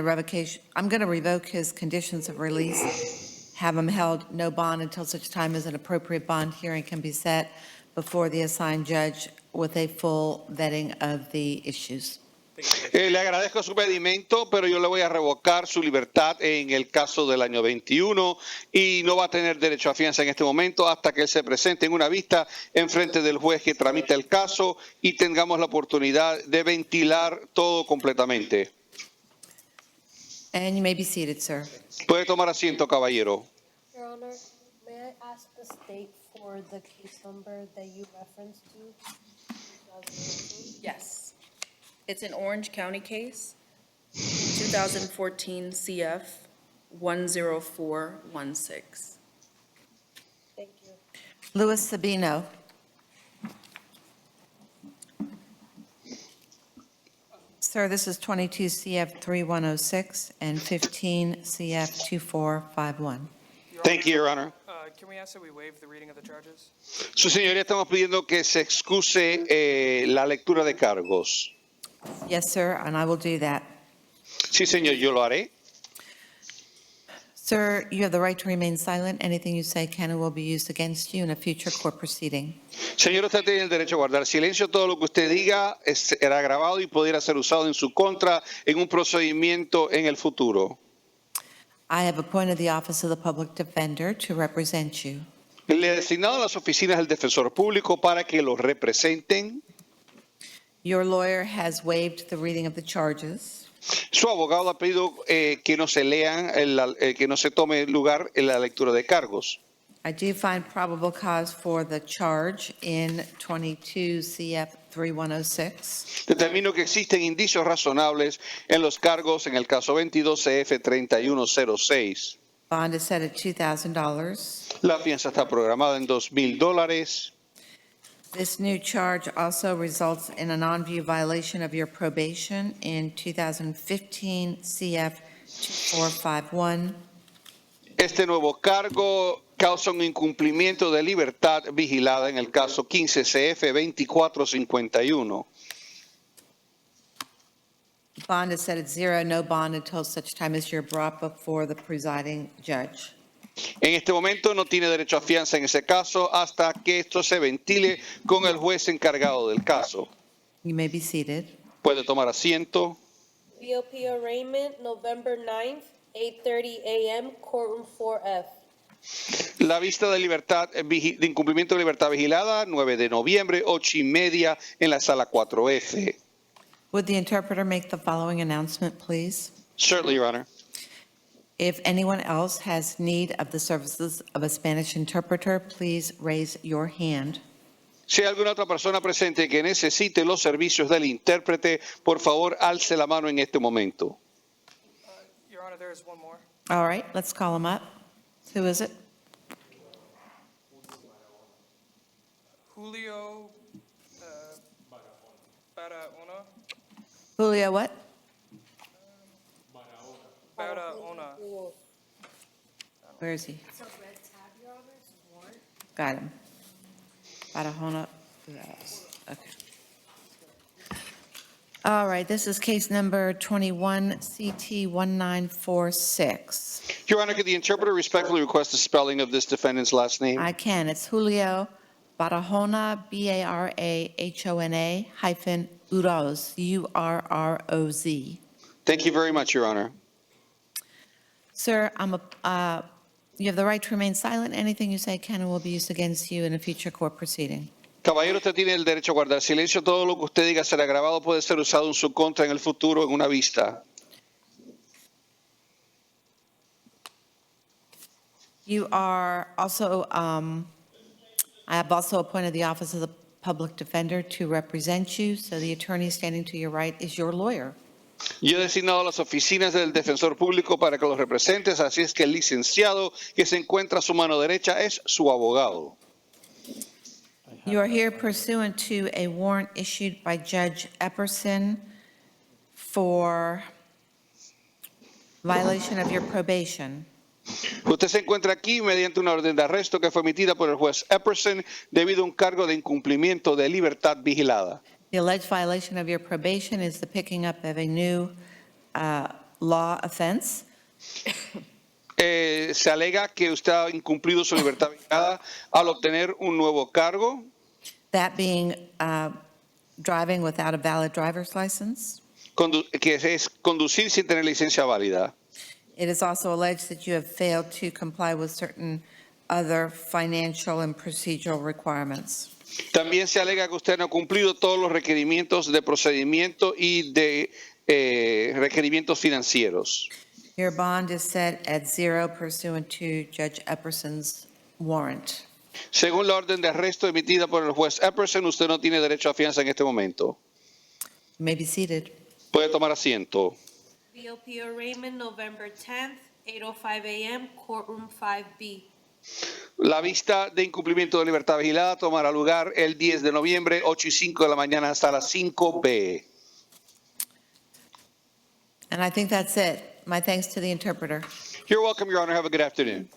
revocation. I'm going to revoke his conditions of release, have him held no bond until such time as an appropriate bond hearing can be set before the assigned judge with a full vetting of the issues. Le agradezco su pedimento, pero yo le voy a revocar su libertad en el caso del año 21 y no va a tener derecho a fianza en este momento hasta que él se presente en una vista en frente del juez que tramita el caso y tengamos la oportunidad de ventilar todo completamente. And you may be seated, sir. Puede tomar asiento, caballero. Your Honor, may I ask the state for the case number that you referenced to? Yes. It's an Orange County case, 2014 CF 10416. Louis Sabino. Sir, this is 22 CF 3106 and 15 CF 2451. Thank you, Your Honor. Can we ask that we waive the reading of the charges? Su señoría, estamos pidiendo que se excuse la lectura de cargos. Yes, sir, and I will do that. Sí, señor, yo lo haré. Sir, you have the right to remain silent. Anything you say can and will be used against you in a future court proceeding. Señor, usted tiene el derecho a guardar silencio. Todo lo que usted diga será grabado y pudiera ser usado en su contra en un procedimiento en el futuro. I have appointed the Office of the Public Defender to represent you. Le he designado a las oficinas del defensor público para que lo representen. Your lawyer has waived the reading of the charges. Su abogado ha pedido que no se lean, que no se tome lugar en la lectura de cargos. I do find probable cause for the charge in 22 CF 3106. Determino que existen indicios razonables en los cargos en el caso 22 CF 3106. Bond is set at $2,000. La fianza está programada en $2,000. This new charge also results in a non-view violation of your probation in 2015 CF 2451. Este nuevo cargo causa un incumplimiento de libertad vigilada en el caso 15 CF 2451. Bond is set at $0, no bond until such time as you're brought before the presiding judge. En este momento no tiene derecho a fianza en ese caso hasta que esto se ventile con el juez encargado del caso. You may be seated. Puede tomar asiento. BOP arraignment, November 9th, 8:30 a.m., courtroom 4F. La vista de libertad, de incumplimiento de libertad vigilada, 9 de noviembre, 8:30 en la sala 4F. Would the interpreter make the following announcement, please? Certainly, Your Honor. If anyone else has need of the services of a Spanish interpreter, please raise your hand. Si hay alguna otra persona presente que necesite los servicios del intérprete, por favor, alce la mano en este momento. Your Honor, there is one more. All right, let's call him up. Who is it? Julio Barahona. Julio what? Barahona. Where is he? Got him. Barahona. Okay. All right, this is case number 21 CT 1946. Your Honor, could the interpreter respectfully request the spelling of this defendant's last name? I can. It's Julio Barahona, Barahona hyphen Uroz, Urroz. Thank you very much, Your Honor. Sir, you have the right to remain silent. Anything you say can and will be used against you in a future court proceeding. Caballero, usted tiene el derecho a guardar silencio. Todo lo que usted diga será grabado, puede ser usado en su contra en el futuro en una vista. You are also, I have also appointed the Office of the Public Defender to represent you, so the attorney standing to your right is your lawyer. Yo he designado a las oficinas del defensor público para que los representes, así es que el licenciado que se encuentra a su mano derecha es su abogado. You are here pursuant to a warrant issued by Judge Epperson for violation of your probation. Usted se encuentra aquí mediante una orden de arresto que fue emitida por el juez Epperson debido a un cargo de incumplimiento de libertad vigilada. The alleged violation of your probation is the picking up of a new law offense. Se alega que usted ha incumplido su libertad vigilada al obtener un nuevo cargo. That being driving without a valid driver's license. Que es conducir sin tener licencia válida. It is also alleged that you have failed to comply with certain other financial and procedural requirements. También se alega que usted no ha cumplido todos los requerimientos de procedimiento y de requerimientos financieros. Your bond is set at $0 pursuant to Judge Epperson's warrant. Según la orden de arresto emitida por el juez Epperson, usted no tiene derecho a fianza en este momento. You may be seated. Puede tomar asiento. BOP arraignment, November 10th, 8:05 a.m., courtroom 5B. La vista de incumplimiento de libertad vigilada tomará lugar el 10 de noviembre, 8:05 de la mañana hasta las 5 p. And I think that's it. My thanks to the interpreter. You're welcome, Your Honor. Have a good afternoon.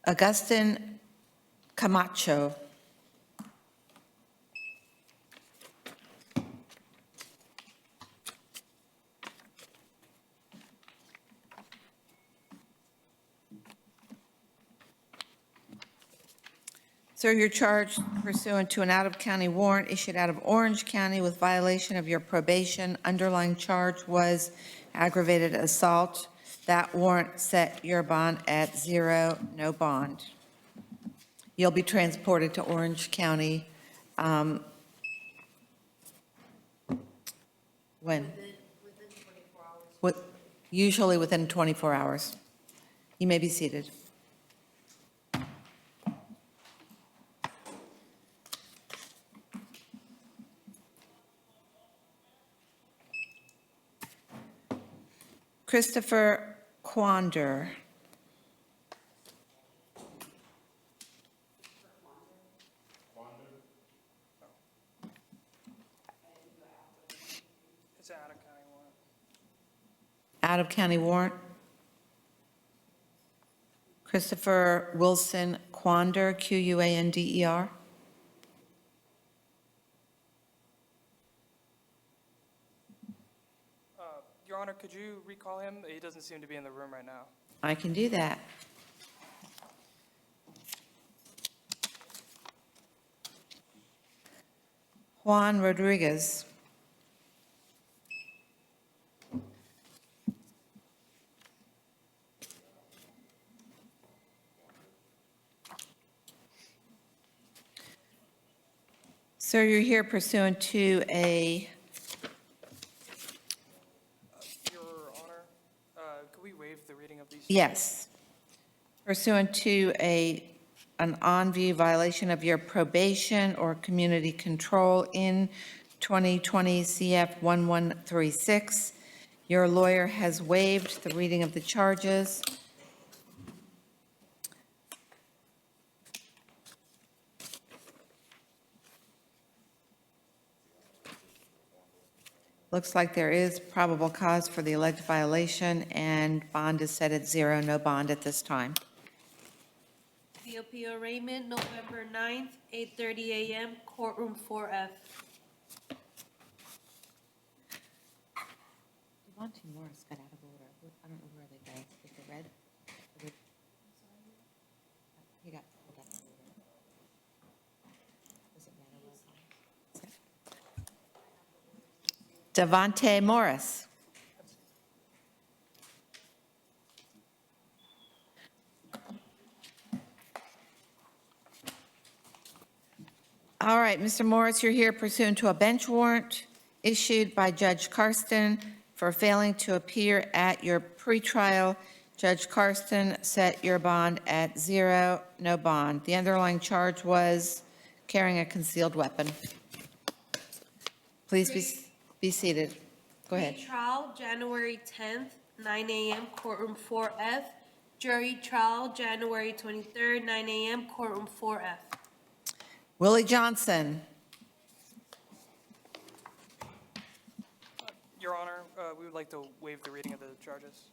Augustin Camacho. Sir, you're charged pursuant to an out-of-county warrant issued out of Orange County with violation of your probation. Underlying charge was aggravated assault. That warrant set your bond at 0, no bond. You'll be transported to Orange County. When? Usually within 24 hours. You may be seated. Christopher Quander. It's an out-of-county warrant. Out-of-county warrant. Christopher Wilson Quander, Quander. Your Honor, could you recall him? He doesn't seem to be in the room right now. I can do that. Juan Rodriguez. Sir, you're here pursuant to a, Your Honor, could we waive the reading of these? yes, pursuant to an on-view violation of your probation or community control in 2020 CF 1136. Your lawyer has waived the reading of the charges. Looks like there is probable cause for the alleged violation, and bond is set at 0, no bond at this time. BOP arraignment, November 9th, 8:30 a.m., courtroom 4F. Devontae Morris got out of order. I don't know where they go. Is it red? He got pulled out of order. Does it matter what? Devontae Morris. All right, Mr. Morris, you're here pursuant to a bench warrant issued by Judge Karsten for failing to appear at your pretrial. Judge Karsten set your bond at 0, no bond. The underlying charge was carrying a concealed weapon. Please be seated. Go ahead. Trial, January 10th, 9 a.m., courtroom 4F. Jury trial, January 23rd, 9 a.m., courtroom 4F. Willie Johnson. Your Honor, we would like to waive the reading of the charges.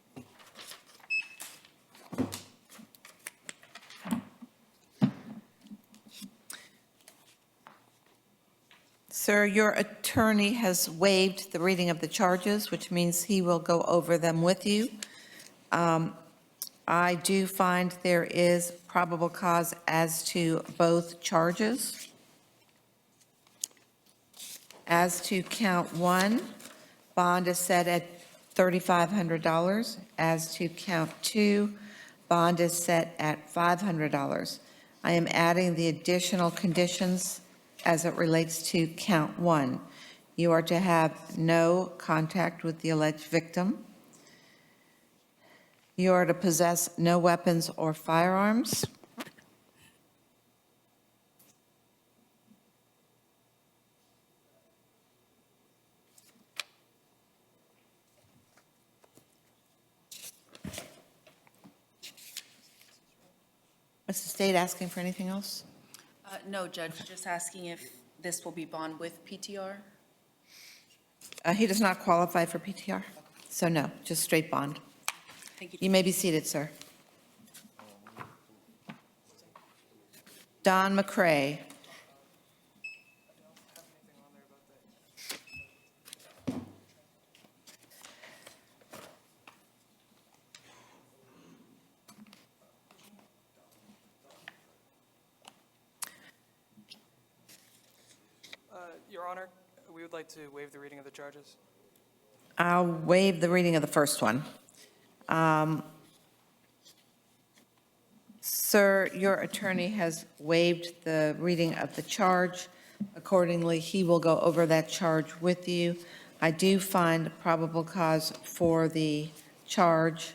Sir, your attorney has waived the reading of the charges, which means he will go over them with you. I do find there is probable cause as to both charges. As to count 1, bond is set at $3,500. As to count 2, bond is set at $500. I am adding the additional conditions as it relates to count 1. You are to have no contact with the alleged victim. You are to possess no weapons or firearms. Is the state asking for anything else? No, Judge, just asking if this will be bond with PTR? He does not qualify for PTR, so no, just straight bond. Thank you. You may be seated, sir. Don McCray. Your Honor, we would like to waive the reading of the charges. I'll waive the reading of the first one. Sir, your attorney has waived the reading of the charge. Accordingly, he will go over that charge with you. I do find probable cause for the charge,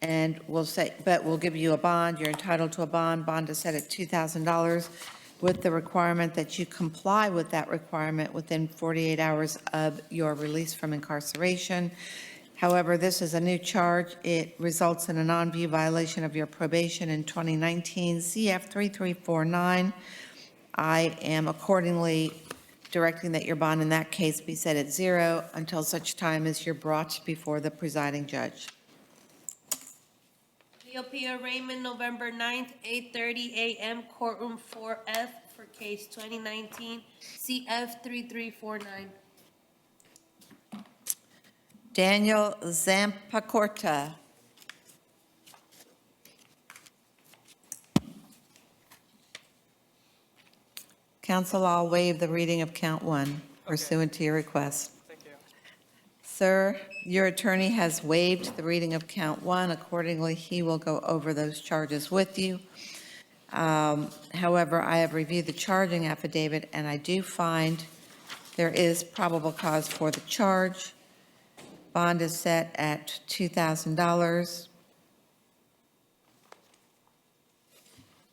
and we'll give you a bond. You're entitled to a bond. Bond is set at $2,000 with the requirement that you comply with that requirement within 48 hours of your release from incarceration. However, this is a new charge. It results in a non-view violation of your probation in 2019 CF 3349. I am accordingly directing that your bond in that case be set at 0 until such time as you're brought before the presiding judge. Leo Pia Raymond, November 9th, 8:30 a.m., courtroom 4F for case 2019 CF 3349. Daniel Zampacorta. Counsel, I'll waive the reading of count 1 pursuant to your request. Thank you. Sir, your attorney has waived the reading of count 1. Accordingly, he will go over those charges with you. However, I have reviewed the charging affidavit, and I do find there is probable cause for the charge. Bond is set at $2,000.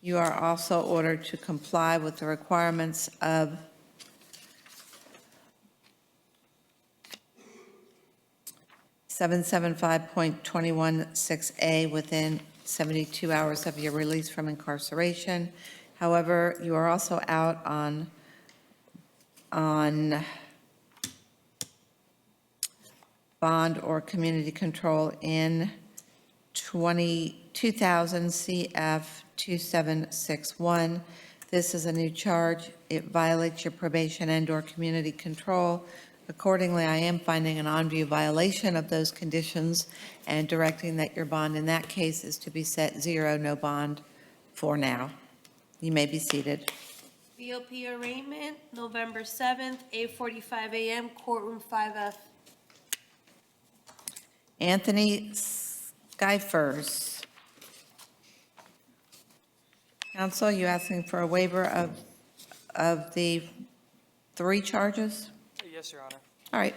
You are also ordered to comply with the requirements of $775.216A within 72 hours of your release from incarceration. However, you are also out on bond or community control in 2000 CF 2761. This is a new charge. It violates your probation and/or community control. Accordingly, I am finding an on-view violation of those conditions and directing that your bond in that case is to be set 0, no bond for now. You may be seated. Leo Pia Raymond, November 7th, 8:45 a.m., courtroom 5F. Anthony Skyfers. Counsel, you asking for a waiver of the 3 charges? Yes, Your Honor. All right.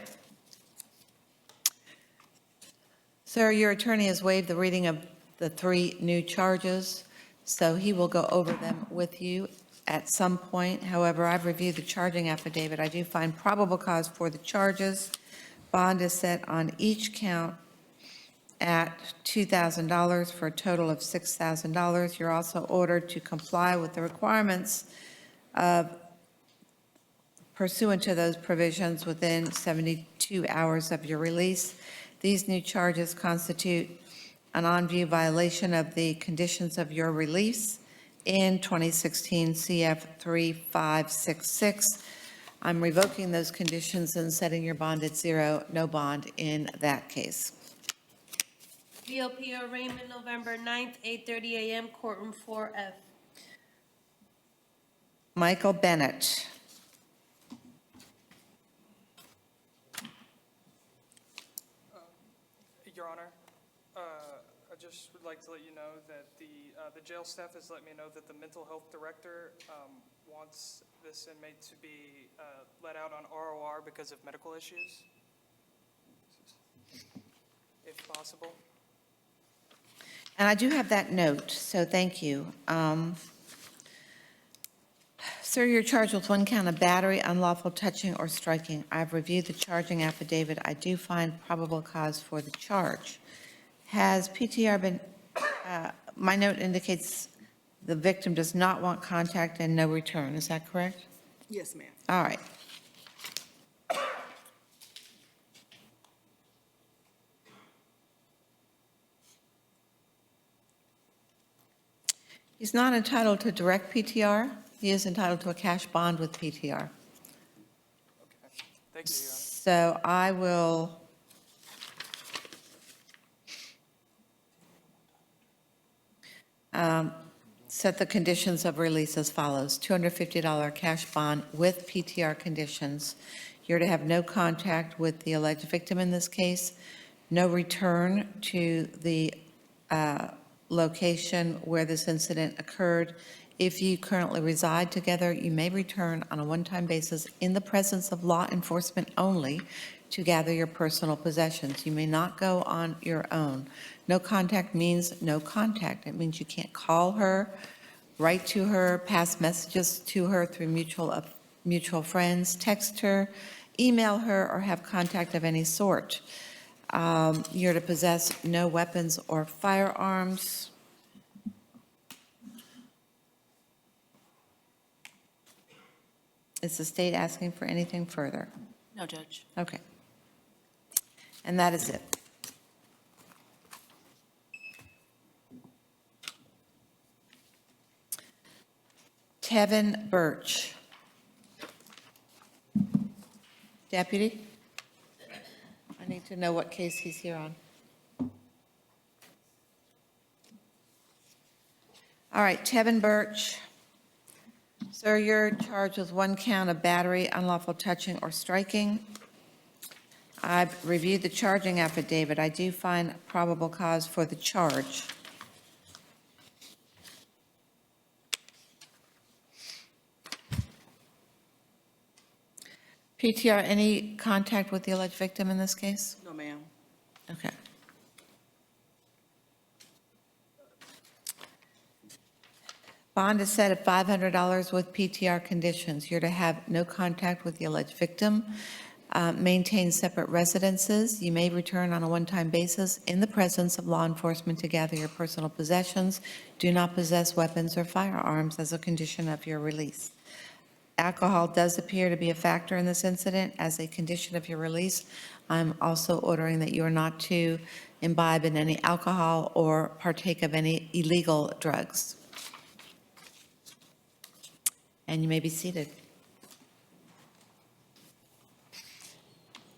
Sir, your attorney has waived the reading of the 3 new charges, so he will go over them with you at some point. However, I've reviewed the charging affidavit. I do find probable cause for the charges. Bond is set on each count at $2,000 for a total of $6,000. You're also ordered to comply with the requirements of pursuant to those provisions within 72 hours of your release. These new charges constitute an on-view violation of the conditions of your release in 2016 CF 3566. I'm revoking those conditions and setting your bond at 0, no bond in that case. Leo Pia Raymond, November 9th, 8:30 a.m., courtroom 4F. Michael Bennett. Your Honor, I just would like to let you know that the jail staff has let me know that the mental health director wants this inmate to be let out on ROR because of medical issues, if possible. And I do have that note, so thank you. Sir, you're charged with 1 count of battery, unlawful touching, or striking. I've reviewed the charging affidavit. I do find probable cause for the charge. Has PTR been, my note indicates The victim does not want contact and no return. Is that correct? Yes, ma'am. All right. He's not entitled to direct PTR. He is entitled to a cash bond with PTR. Thank you, Your Honor. So I will set the conditions of release as follows. $250 cash bond with PTR conditions. You're to have no contact with the alleged victim in this case, no return to the location where this incident occurred. If you currently reside together, you may return on a one-time basis in the presence of law enforcement only to gather your personal possessions. You may not go on your own. No contact means no contact. It means you can't call her, write to her, pass messages to her through mutual friends, text her, email her, or have contact of any sort. You're to possess no weapons or firearms. Is the state asking for anything further? No, Judge. Okay. And that is it. Tevin Birch. Deputy? I need to know what case he's here on. All right, Tevin Birch. Sir, you're charged with 1 count of battery, unlawful touching, or striking. I've reviewed the charging affidavit. I do find probable cause for the charge. PTR, any contact with the alleged victim in this case? No, ma'am. Okay. Bond is set at $500 with PTR conditions. You're to have no contact with the alleged victim, maintain separate residences. You may return on a one-time basis in the presence of law enforcement to gather your personal possessions. Do not possess weapons or firearms as a condition of your release. Alcohol does appear to be a factor in this incident. As a condition of your release, I'm also ordering that you are not to imbibe in any alcohol or partake of any illegal drugs. And you may be seated.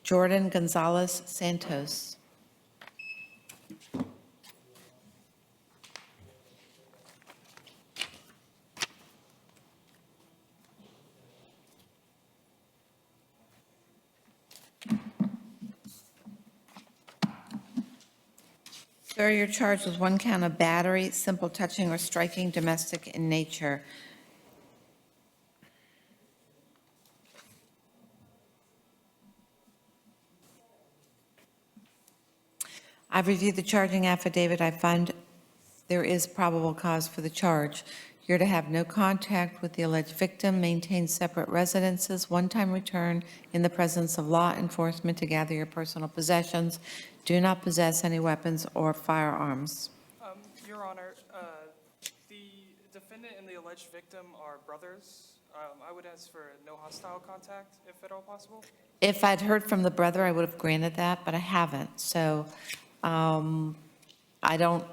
Jordan Gonzalez Santos. Sir, you're charged with 1 count of battery, simple touching or striking, domestic in nature. I've reviewed the charging affidavit. I find there is probable cause for the charge. You're to have no contact with the alleged victim, maintain separate residences, one-time return in the presence of law enforcement to gather your personal possessions. Do not possess any weapons or firearms. Your Honor, the defendant and the alleged victim are brothers. I would ask for no hostile contact, if at all possible. If I'd heard from the brother, I would have granted that, but I haven't. So I don't,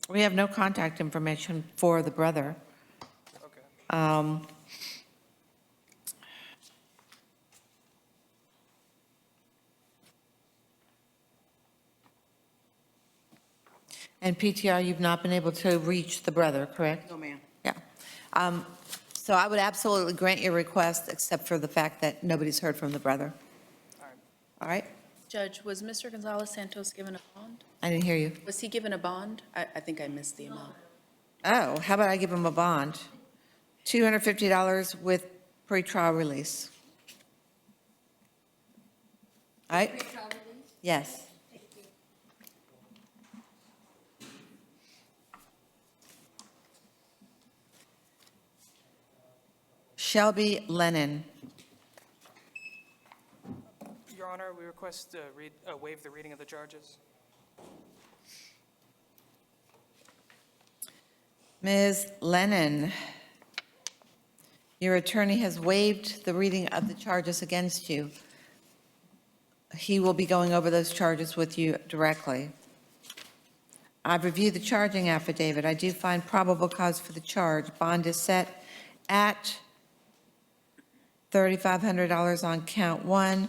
we have no contact information for the brother. Okay. And PTR, you've not been able to reach the brother, correct? No, ma'am. Yeah. So I would absolutely grant your request, except for the fact that nobody's heard from the brother. All right. All right? Judge, was Mr. Gonzalez Santos given a bond? I didn't hear you. Was he given a bond? I think I missed the amount. Oh, how about I give him a bond? $250 with pretrial release. All right? Yes. Shelby Lennon. Your Honor, we request to waive the reading of the charges. Ms. Lennon, your attorney has waived the reading of the charges against you. He will be going over those charges with you directly. I've reviewed the charging affidavit. I do find probable cause for the charge. Bond is set at $3,500 on count one,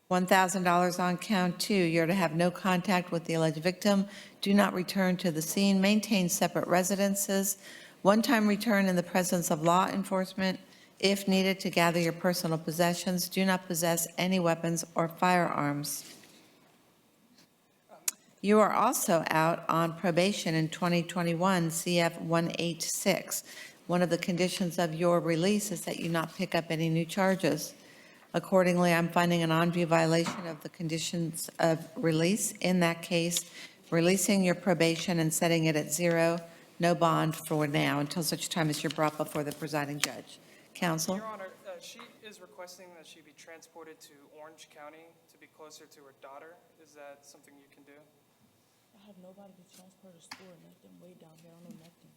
$1,000 on count two. You're to have no contact with the alleged victim, do not return to the scene, maintain separate residences, one-time return in the presence of law enforcement, if needed to gather your personal possessions, do not possess any weapons or firearms. You are also out on probation in 2021 CF 186. One of the conditions of your release is that you not pick up any new charges. Accordingly, I'm finding an on-view violation of the conditions of release. In that case, releasing your probation and setting it at zero, no bond for now, until such time as you're brought before the presiding judge. Counsel? Your Honor, she is requesting that she be transported to Orange County to be closer to her daughter. Is that something you can do? I have nobody to transport to school or nothing, way down here, I don't know nothing.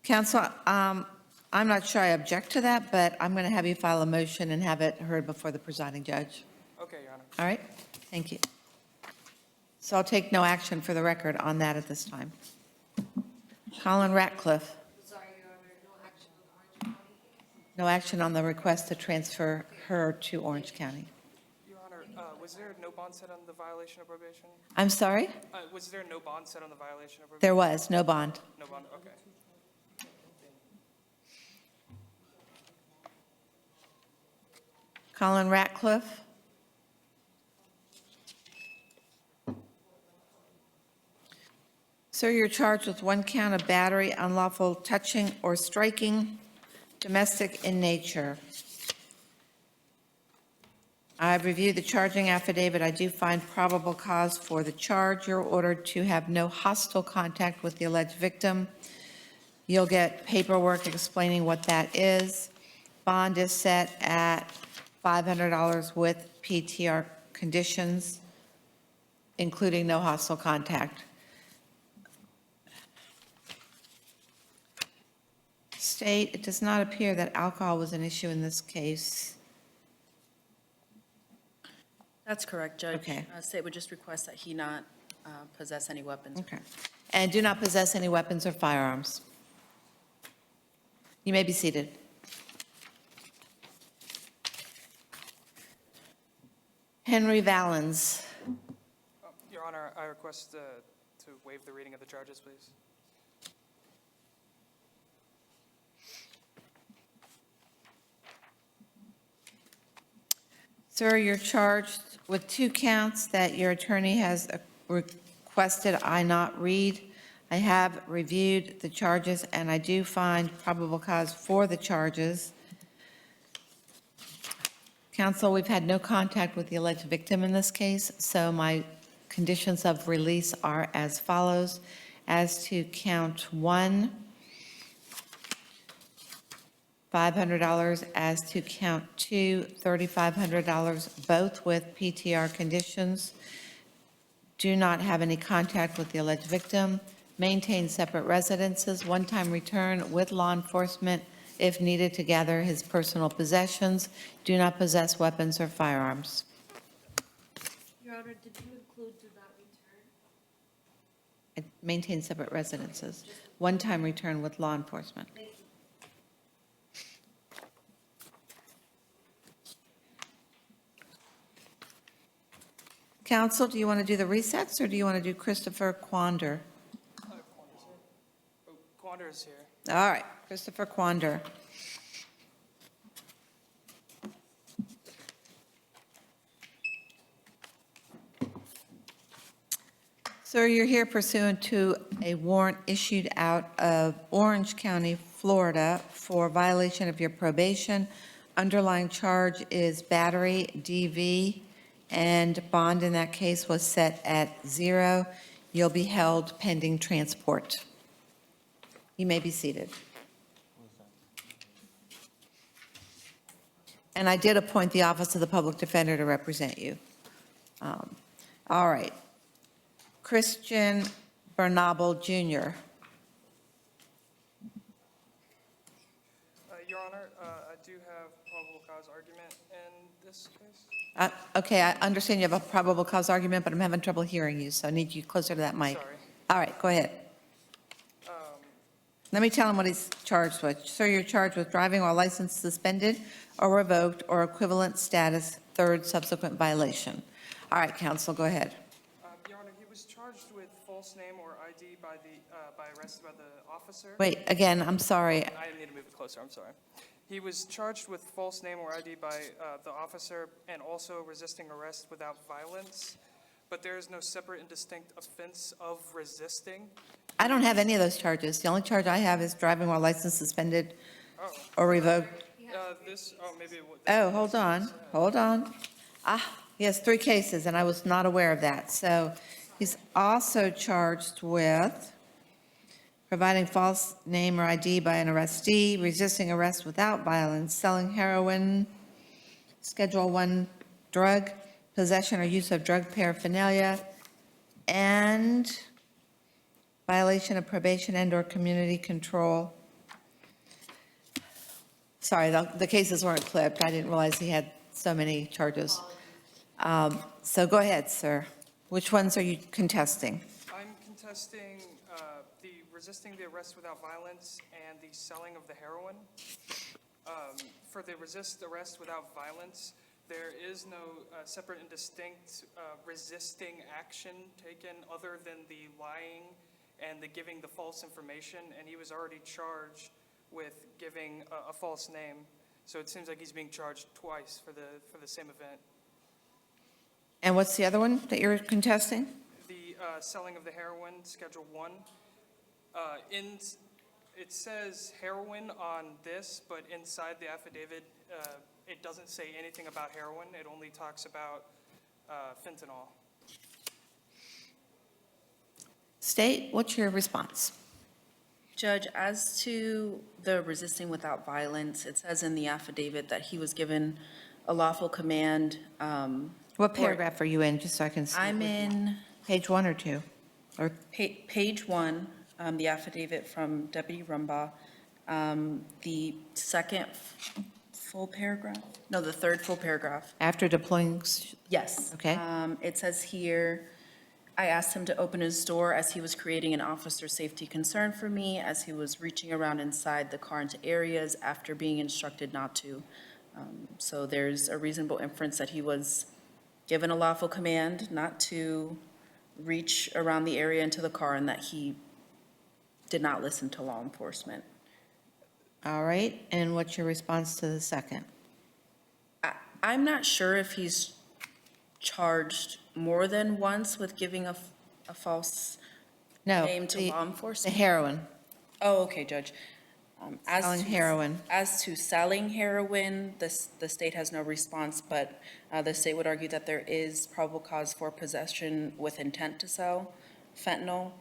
Counsel, I'm not sure I object to that, but I'm going to have you file a motion and have it heard before the presiding judge. Okay, Your Honor. All right? Thank you. So I'll take no action for the record on that at this time. Colin Ratcliffe. No action on the request to transfer her to Orange County. Your Honor, was there no bond set on the violation of probation? I'm sorry? Was there no bond set on the violation of probation? There was, no bond. No bond, okay. Colin Ratcliffe. Sir, you're charged with one count of battery, unlawful touching or striking, domestic in nature. I've reviewed the charging affidavit. I do find probable cause for the charge. You're ordered to have no hostile contact with the alleged victim. You'll get paperwork explaining what that is. Bond is set at $500 with PTR conditions, including no hostile contact. State, it does not appear that alcohol was an issue in this case. That's correct, Judge. Okay. State would just request that he not possess any weapons. Okay. And do not possess any weapons or firearms. You may be seated. Henry Valens. Your Honor, I request to waive the reading of the charges, please. Sir, you're charged with 2 counts that your attorney has requested I not read. I have reviewed the charges, and I do find probable cause for the charges. Counsel, we've had no contact with the alleged victim in this case, so my conditions of release are as follows. As to count 1, $500. As to count 2, $3,500, both with PTR conditions. Do not have any contact with the alleged victim. Maintain separate residences. One-time return with law enforcement if needed to gather his personal possessions. Do not possess weapons or firearms. Your Honor, did you include do not return? Maintain separate residences. One-time return with law enforcement. Counsel, do you want to do the resets, or do you want to do Christopher Quander? Quander is here. All right, Christopher Quander. Sir, you're here pursuant to a warrant issued out of Orange County, Florida, for violation of your probation. Underlying charge is battery, DV, and bond in that case was set at 0. You'll be held pending transport. You may be seated. And I did appoint the Office of the Public Defender to represent you. All right. Christian Bernabel Jr. Your Honor, I do have probable cause argument in this case. Okay, I understand you have a probable cause argument, but I'm having trouble hearing you, so I need you closer to that mic. Sorry. All right, go ahead. Let me tell him what he's charged with. Sir, you're charged with driving while license suspended or revoked or equivalent status, third subsequent violation. All right, counsel, go ahead. Your Honor, he was charged with false name or ID by arrest by the officer. Wait, again, I'm sorry. I need to move it closer, I'm sorry. He was charged with false name or ID by the officer and also resisting arrest without violence, but there is no separate and distinct offense of resisting. I don't have any of those charges. The only charge I have is driving while license suspended or revoked. Maybe it would. Oh, hold on. He has 3 cases, and I was not aware of that. So he's also charged with providing false name or ID by an arrestee, resisting arrest without violence, selling heroin, Schedule I drug, possession or use of drug paraphernalia, and violation of probation and/or community control. Sorry, the cases weren't clipped. I didn't realize he had so many charges. So go ahead, sir. Which ones are you contesting? I'm contesting the resisting the arrest without violence and the selling of the heroin. For the resist arrest without violence, there is no separate and distinct resisting action taken other than the lying and the giving the false information, and he was already charged with giving a false name. So it seems like he's being charged twice for the same event. And what's the other one that you're contesting? The selling of the heroin, Schedule I. It says heroin on this, but inside the affidavit, it doesn't say anything about heroin. It only talks about fentanyl. State, what's your response? Judge, as to the resisting without violence, it says in the affidavit that he was given a lawful command. What paragraph are you in, just so I can see? I'm in Page 1 or 2? Or page 1, the affidavit from Deputy Rumbaugh. The second full paragraph? No, the third full paragraph. after deploying? Yes. Okay. It says here, I asked him to open his door as he was creating an officer safety concern for me, as he was reaching around inside the car into areas after being instructed not to. So there's a reasonable inference that he was given a lawful command not to reach around the area into the car and that he did not listen to law enforcement. All right, and what's your response to the second? I'm not sure if he's charged more than once with giving a false name to law The enforcement. heroin, Oh, okay, Judge. selling heroin. As to selling heroin, the state has no response, but the state would argue that there is probable cause for possession with intent to sell fentanyl.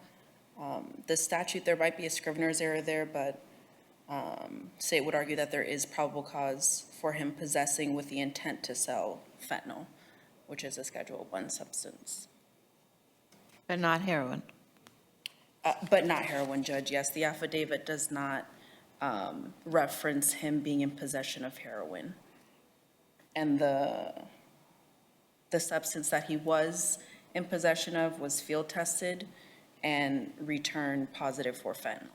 The statute, there might be a scrivener's error there, but state would argue that there is probable cause for him possessing with the intent to sell fentanyl, which is a Schedule I substance. But not heroin. But not heroin, Judge. Yes, the affidavit does not reference him being in possession of heroin. And the substance that he was in possession of was field tested and returned positive for fentanyl.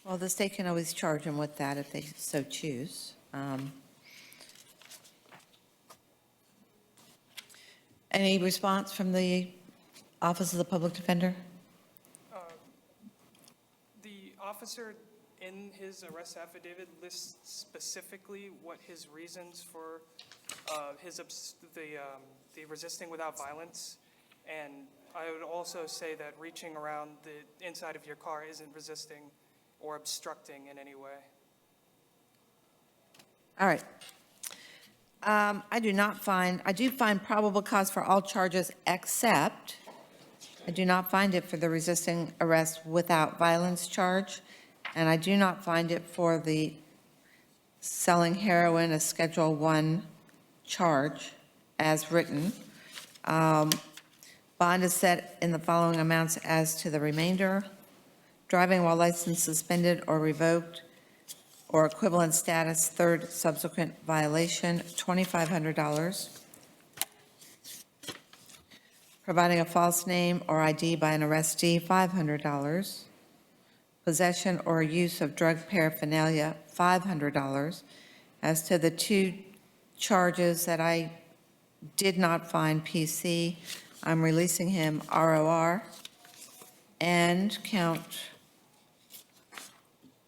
Well, the state can always charge him with that if they so choose. Any response from the Office of the Public Defender? The officer in his arrest affidavit lists specifically what his reasons for the resisting without violence. And I would also say that reaching around the inside of your car isn't resisting or obstructing in any way. All right. I do find probable cause for all charges except I do not find it for the resisting arrest without violence charge, and I do not find it for the selling heroin, a Schedule I charge as written. Bond is set in the following amounts as to the remainder: driving while license suspended or revoked, or equivalent status, third subsequent violation, $2,500. Providing a false name or ID by an arrestee, $500. Possession or use of drug paraphernalia, $500. As to the two charges that I did not find PC, I'm releasing him ROR. And count